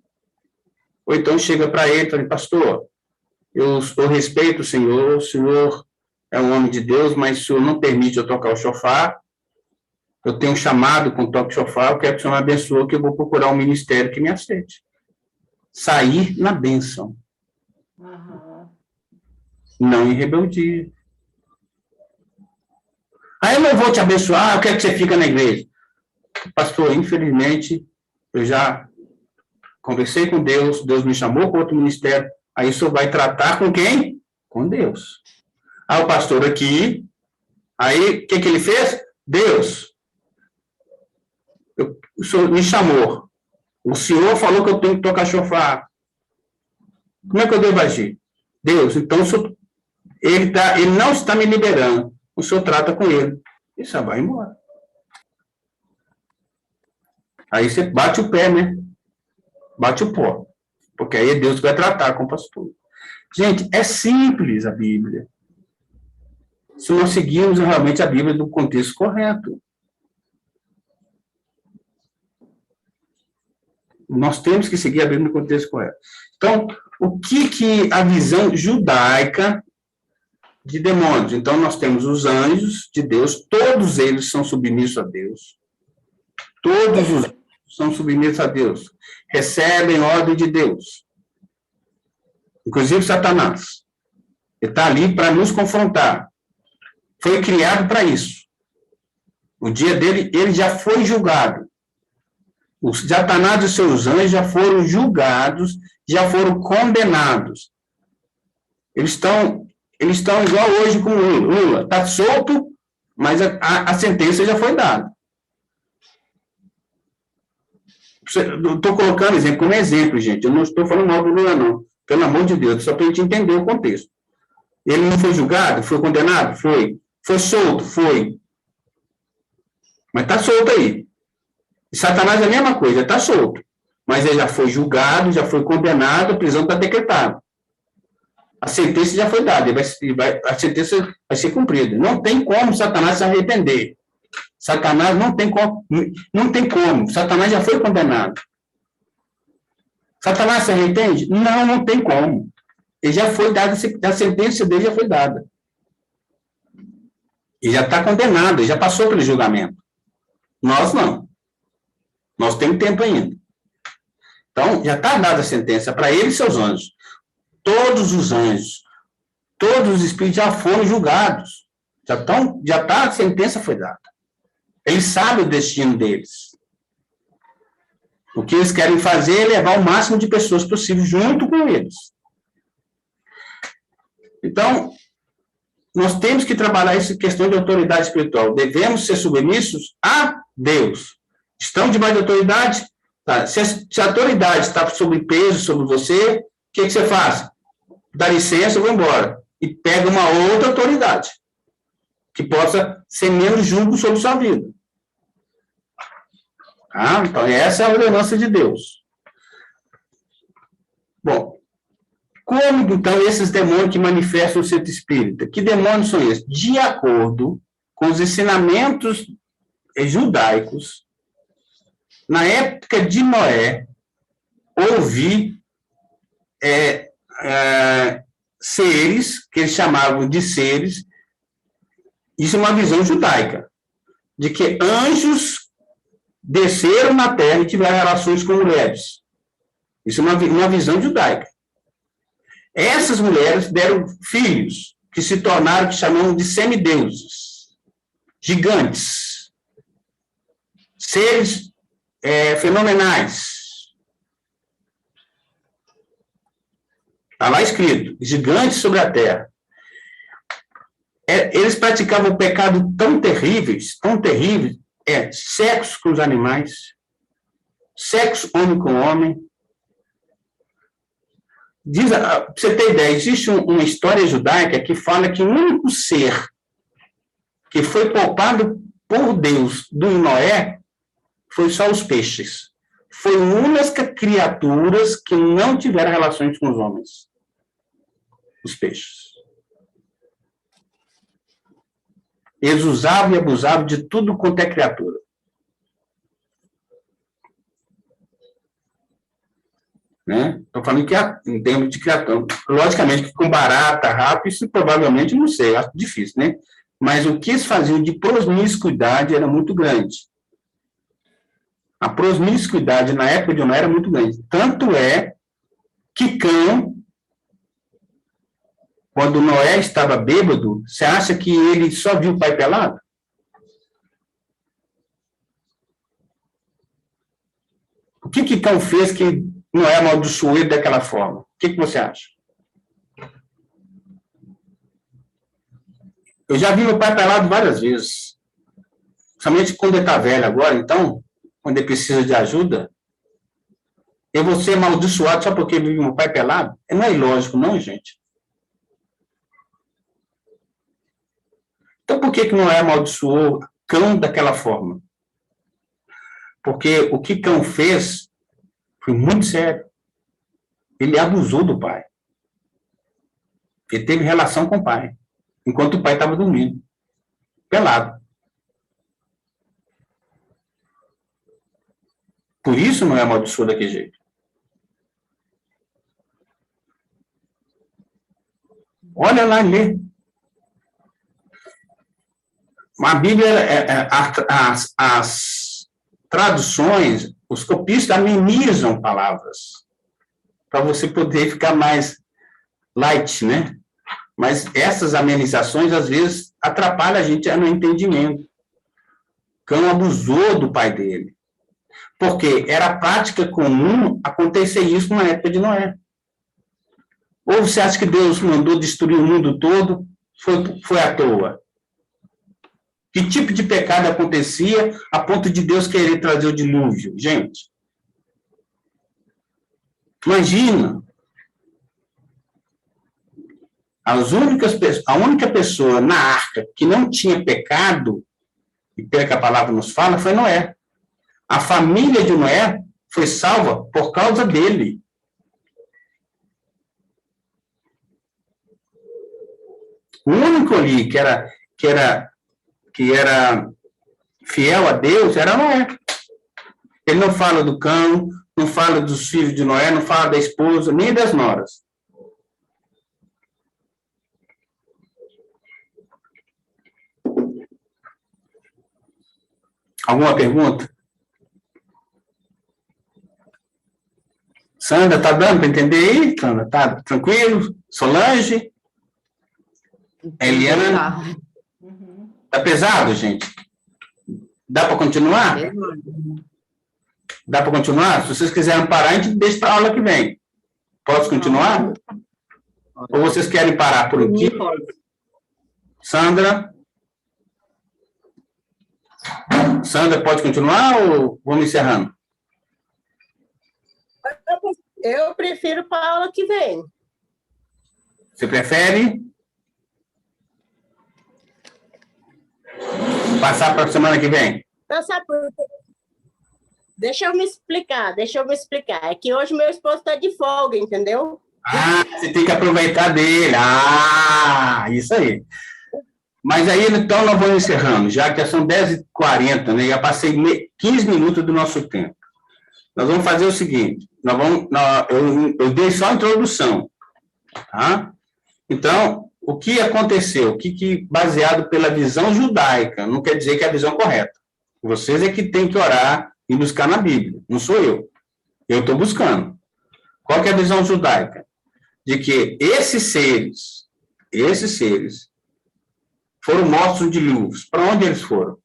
ou então chega para ele e fala, pastor, eu respeito o senhor é um homem de Deus, mas o senhor não permite eu tocar o shofar, eu tenho um chamado com o toque shofar, eu quero que o senhor me abençoe, que eu vou procurar um ministério que me aceite. Sair na bênção. Não em rebeldia. Aí eu não vou te abençoar, eu quero que você fique na igreja. Pastor, infelizmente, eu já conversei com Deus, Deus me chamou para outro ministério, aí o senhor vai tratar com quem? Com Deus. Aí o pastor aqui, aí o que ele fez? Deus, o senhor me chamou, o senhor falou que eu tenho que tocar shofar. Como é que eu devo agir? Deus, então ele não está me liberando, o senhor trata com ele, e só vai embora. Aí você bate o pé, né? Bate o pó, porque aí é Deus que vai tratar com o pastor. Gente, é simples a Bíblia, se nós seguirmos realmente a Bíblia no contexto correto. Nós temos que seguir a Bíblia no contexto correto. Então, o que a visão judaica de demônios? Então, nós temos os anjos de Deus, todos eles são submissos a Deus. Todos os anjos são submissos a Deus. Recebem ordem de Deus. Inclusive Satanás. Ele está ali para nos confrontar. Foi criado para isso. O dia dele, ele já foi julgado. Os Satanás e seus anjos já foram julgados, já foram condenados. Eles estão igual hoje com o Lula. Está solto, mas a sentença já foi dada. Estou colocando exemplo como exemplo, gente. Eu não estou falando mal do Lula, não. Pelo amor de Deus, só para a gente entender o contexto. Ele não foi julgado? Foi condenado? Foi. Foi solto? Foi. Mas está solto aí. E Satanás é a mesma coisa, está solto. Mas ele já foi julgado, já foi condenado, a prisão está decretada. A sentença já foi dada, a sentença vai ser cumprida. Não tem como Satanás se arrepender. Satanás não tem como. Satanás já foi condenado. Satanás se arrepende? Não tem como. Ele já foi dado, a sentença dele já foi dada. Ele já está condenado, ele já passou pelo julgamento. Nós não. Nós temos tempo ainda. Então, já está dada a sentença para ele e seus anjos. Todos os anjos, todos os espíritos já foram julgados. A sentença foi dada. Eles sabem o destino deles. O que eles querem fazer é levar o máximo de pessoas possível junto com eles. Então, nós temos que trabalhar essa questão de autoridade espiritual. Devemos ser submissos a Deus. Estão debaixo de autoridade? Tá. Se a autoridade está sob peso sobre você, o que você faz? Dá licença, eu vou embora. E pega uma outra autoridade, que possa ser menos julgo sobre sua vida. Ah, então, essa é a ordenança de Deus. Bom, como, então, esses demônios que manifestam o centro espírita? Que demônios são esses? De acordo com os ensinamentos judaicos, na época de Noé, houve seres, que eles chamavam de seres, isso é uma visão judaica, de que anjos desceram na terra e tiveram relações com mulheres. Isso é uma visão judaica. Essas mulheres deram filhos, que se tornaram, que chamamos de semideuses, gigantes, seres fenomenais. Está lá escrito, gigantes sobre a terra. Eles praticavam pecado tão terríveis, sexo com os animais, sexo homem com homem. Para você ter ideia, existe uma história judaica que fala que o único ser que foi poupado por Deus do Noé foi só os peixes. foi únicas criaturas que não tiveram relações com os homens. Os peixes. Eles usavam e abusavam de tudo quanto é criatura. Né? Estou falando que em termos de criatura. Logicamente que com barata, rato, isso provavelmente não sei, acho difícil, né? Mas o que eles faziam de promiscuidade era muito grande. A promiscuidade na época de Noé era muito grande. Tanto é que Cão, quando Noé estava bêbado, você acha que ele só viu o pai pelado? O que Cão fez que Noé amaldiçoou ele daquela forma? O que você acha? Eu já vi meu pai pelado várias vezes. Somente quando ele está velho agora, então, quando ele precisa de ajuda, eu vou ser amaldiçoado só porque vive meu pai pelado? Não é ilógico, não, gente. Então, por que Noé amaldiçoou Cão daquela forma? Porque o que Cão fez foi muito sério. Ele abusou do pai. Ele teve relação com o pai, enquanto o pai estava dormindo, pelado. Por isso Noé amaldiçoou daquele jeito. Olha lá e lê. A Bíblia, as traduções, os copistas amenizam palavras, para você poder ficar mais light, né? Mas essas amenizações, às vezes, atrapalham a gente no entendimento. Cão abusou do pai dele. Porque era prática comum acontecer isso na época de Noé. Ou você acha que Deus mandou destruir o mundo todo? Foi à toa. Que tipo de pecado acontecia a ponto de Deus querer trazer o dilúvio? Gente, imagina. A única pessoa na arca que não tinha pecado, e pelo que a palavra nos fala, foi Noé. A família de Noé foi salva por causa dele. O único ali que era fiel a Deus era Noé. Ele não fala do Cão, não fala dos filhos de Noé, não fala da esposa, nem das noras. Alguma pergunta? Sandra, tá dando para entender aí? Sandra, tá tranquilo? Solange? Eliana? Tá pesado, gente? Dá para continuar? Dá para continuar? Se vocês quiserem parar, a gente deixa para a aula que vem. Posso continuar? Ou vocês querem parar por aqui? Sandra? Sandra, pode continuar ou vamos encerrando? Eu prefiro para a aula que vem. Você prefere passar para a semana que vem? Não, sabe por quê? Deixa eu me explicar. É que hoje meu esposo está de folga, entendeu? Ah, você tem que aproveitar dele. Ah, isso aí. Mas aí, então, nós vamos encerrando, já que são 10h40, né? Já passei 15 minutos do nosso tempo. Nós vamos fazer o seguinte, eu dei só a introdução, tá? Então, o que aconteceu? Baseado pela visão judaica, não quer dizer que é a visão correta. Vocês é que têm que orar e buscar na Bíblia, não sou eu. Eu estou buscando. Qual que é a visão judaica? De que esses seres foram mortos no dilúvio. Para onde eles foram?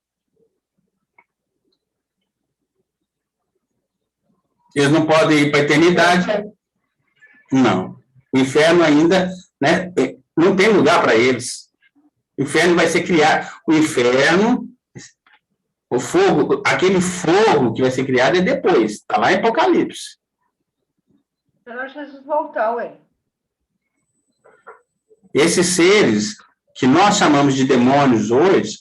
Eles não podem ir para a eternidade? Não. O inferno ainda, né, não tem lugar para eles. O inferno vai ser criado. O inferno, o fogo, aquele fogo que vai ser criado é depois. Está lá em Apocalipse. Então, Jesus voltou, ué. Esses seres que nós chamamos de demônios hoje,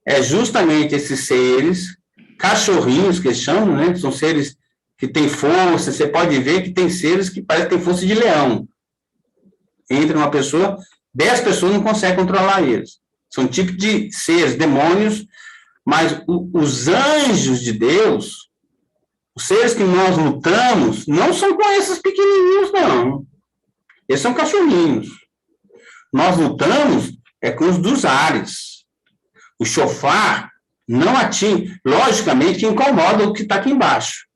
é justamente esses seres, cachorrinhos que eles chamam, né? São seres que tem força, você pode ver que tem seres que parecem ter força de leão. Entra uma pessoa, 10 pessoas não conseguem controlar eles. São tipos de seres, demônios, mas os anjos de Deus, os seres que nós lutamos, não são com esses pequenininhos, não. Eles são cachorrinhos. Nós lutamos com os dos ares. O chofar não atinge, logicamente, que incomoda o que está aqui embaixo.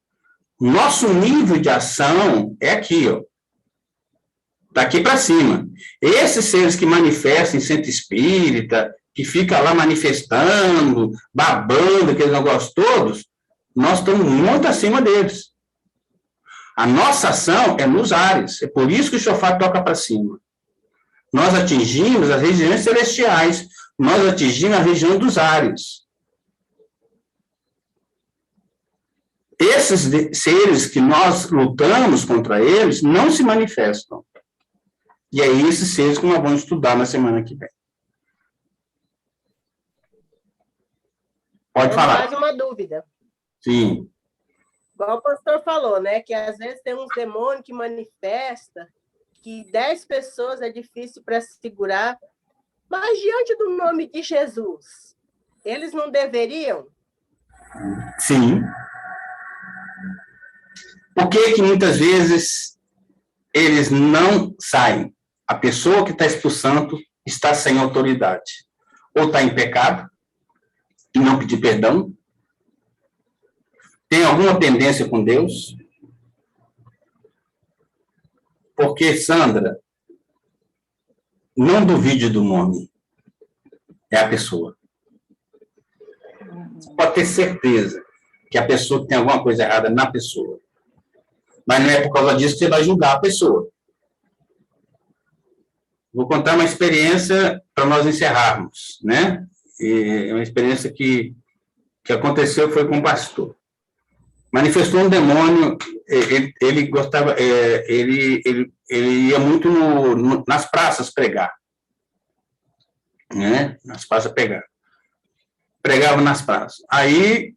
Nosso nível de ação é aqui, ó. Daqui para cima. Esses seres que manifestam em centro espírita, que fica lá manifestando, babando, aqueles negócios todos, nós estamos muito acima deles. A nossa ação é nos ares. É por isso que o chofar toca para cima. Nós atingimos as regiões celestiais. Nós atingimos a região dos ares. Esses seres que nós lutamos contra eles não se manifestam. E é esses seres que nós vamos estudar na semana que vem. Pode falar. Mais uma dúvida. Sim. Igual o pastor falou, né? Que às vezes tem uns demônios que manifestam que 10 pessoas é difícil para segurar. Mas diante do nome de Jesus, eles não deveriam? Sim. Por que muitas vezes eles não saem? A pessoa que está expulsando está sem autoridade. Ou está em pecado, e não pedir perdão. Tem alguma pendência com Deus? Porque, Sandra, não duvide do nome. É a pessoa. Você pode ter certeza que a pessoa tem alguma coisa errada na pessoa. Mas não é por causa disso que você vai julgar a pessoa. Vou contar uma experiência para nós encerrarmos, né? É uma experiência que aconteceu, foi com um pastor. Manifestou um demônio, ele gostava, ele ia muito nas praças pregar, né? Nas praças pregava nas praças. Aí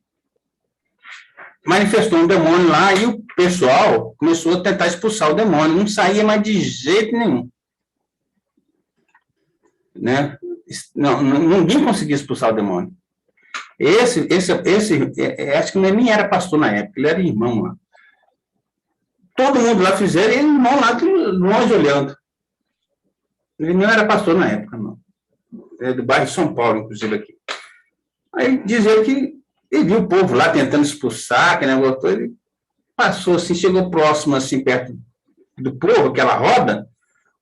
manifestou um demônio lá e o pessoal começou a tentar expulsar o demônio, não saía mais de jeito nenhum, né? Não, ninguém conseguia expulsar o demônio. Esse acho que nem era pastor na época, ele era irmão lá. Todo mundo lá fizeram, e ele irmão lá de longe olhando. Ele não era pastor na época, não. É do bairro de São Paulo, inclusive, aqui. Aí dizia que ele viu o povo lá tentando expulsar, que negócio todo, ele passou assim, chegou próximo, assim, perto do povo, aquela roda,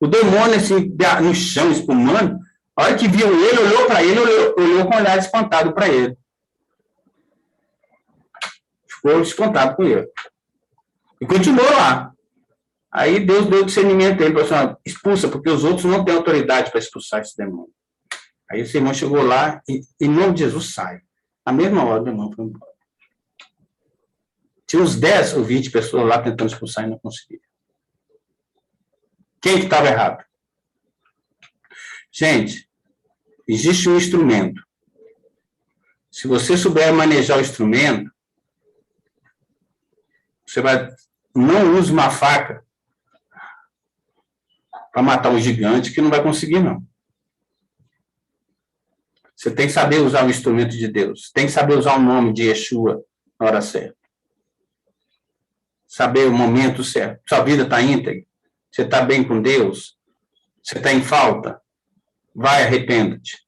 o demônio, assim, no chão, espumando. A hora que viu ele, olhou para ele, olhou com um olhar espantado para ele. Ficou espantado com ele. E continuou lá. Aí Deus deu discernimento a ele, falou assim, expulsa, porque os outros não têm autoridade para expulsar esse demônio. Aí esse irmão chegou lá e, em nome de Jesus, sai. Na mesma hora, o demônio foi embora. Tinha uns 10 ou 20 pessoas lá tentando expulsar e não conseguia. Quem que estava errado? Gente, existe um instrumento. Se você souber manejar o instrumento, você vai... Não use uma faca para matar um gigante, que não vai conseguir, não. Você tem que saber usar o instrumento de Deus. Tem que saber usar o nome de Yeshua na hora certa. Saber o momento certo. Sua vida está íntegra. Você está bem com Deus. Você está em falta. Vai, arrependa-te.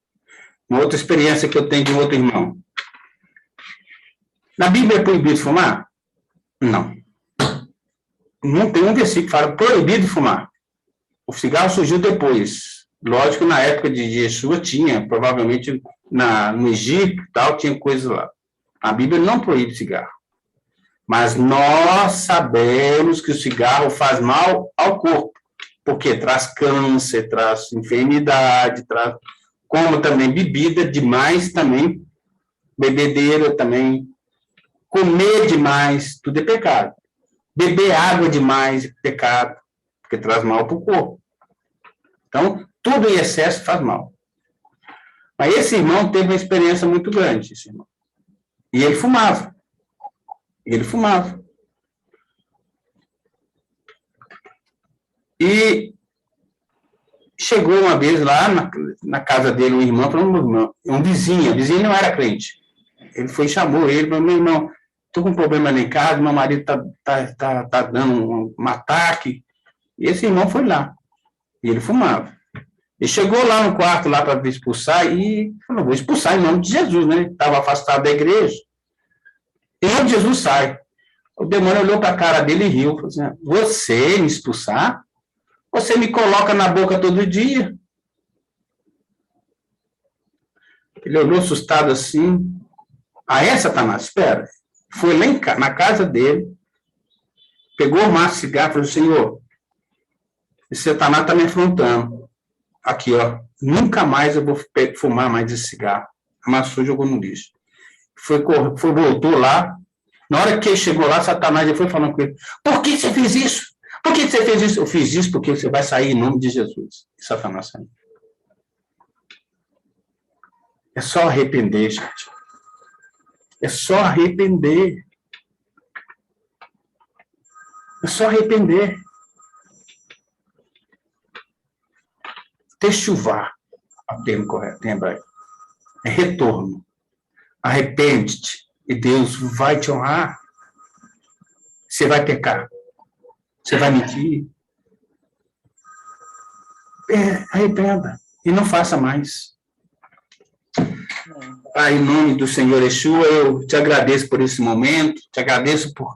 Uma outra experiência que eu tenho de um outro irmão. Na Bíblia é proibido fumar? Não. Não tem um versículo que fala proibido fumar. O cigarro surgiu depois. Lógico, na época de Yeshua tinha, provavelmente no Egito e tal, tinha coisas lá. A Bíblia não proíbe cigarro. Mas nós sabemos que o cigarro faz mal ao corpo. Porque traz câncer, traz enfermidade, como também bebida demais também, bebedeira também, comer demais, tudo é pecado. Beber água demais é pecado, porque traz mal para o corpo. Então, tudo em excesso faz mal. Mas esse irmão teve uma experiência muito grande, esse irmão. E ele fumava. E chegou uma vez lá na casa dele, um irmão, um vizinho, a vizinha não era crente. Ele foi e chamou ele, falou, meu irmão, estou com um problema lá em casa, meu marido tá dando um ataque. E esse irmão foi lá, e ele fumava. Ele chegou lá no quarto lá para expulsar e falou, vou expulsar em nome de Jesus, né? Estava afastado da igreja. Em nome de Jesus sai. O demônio olhou para a cara dele e riu. Falou assim, você me expulsar? Você me coloca na boca todo dia? Ele olhou assustado assim. Satanás, espera. Foi lá na casa dele, pegou o maço de cigarro e falou, Senhor, esse Satanás está me afrontando. Aqui, ó, nunca mais eu vou fumar mais esse cigarro. Amassou e jogou no lixo. Voltou lá. Na hora que ele chegou lá, Satanás já foi falando com ele, por que você fez isso? Por que você fez isso? Eu fiz isso porque você vai sair em nome de Jesus. E Satanás saiu. É só arrepender, gente. É só arrepender. É só arrepender. Techuvá, o termo correto em hebraico. É retorno. Arrepende-te e Deus vai te honrar. Você vai pecar. Você vai mentir. Arrependa e não faça mais. Pai, em nome do Senhor Yeshua, eu te agradeço por esse momento, te agradeço por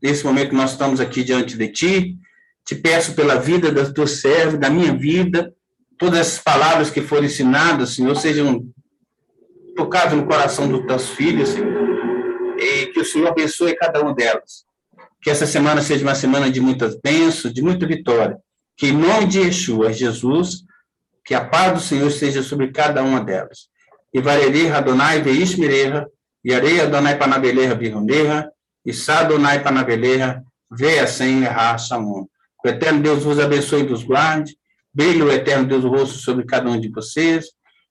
esse momento que nós estamos aqui diante de ti, te peço pela vida das tuas servas, da minha vida, todas essas palavras que foram ensinadas, Senhor, sejam tocadas no coração dos teus filhos, Senhor, e que o Senhor abençoe cada uma delas. Que essa semana seja uma semana de muitas bênçãos, de muita vitória. Que em nome de Yeshua, Jesus, que a paz do Senhor esteja sobre cada uma delas. E vareri Adonai veish mireha, e arei Adonai panabeleha birundeha, e sadonai panabeleha, veia sem errar samon. O eterno Deus vos abençoe e vos guarde, brilhe o eterno Deus o rosto sobre cada um de vocês,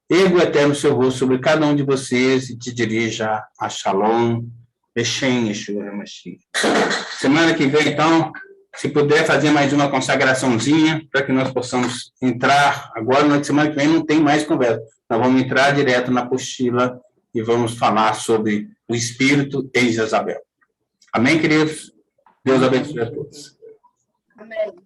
erga o eterno seu rosto sobre cada um de vocês e te dirija a Shalom, Bechem Yeshua Mashiach. Semana que vem, então, se puder fazer mais uma consagraçãozinha, para que nós possamos entrar, agora, na semana que vem, não tem mais conversa. Nós vamos entrar direto na apostila e vamos falar sobre o Espírito em Jezabel. Amém, queridos? Deus abençoe a todos. Amém.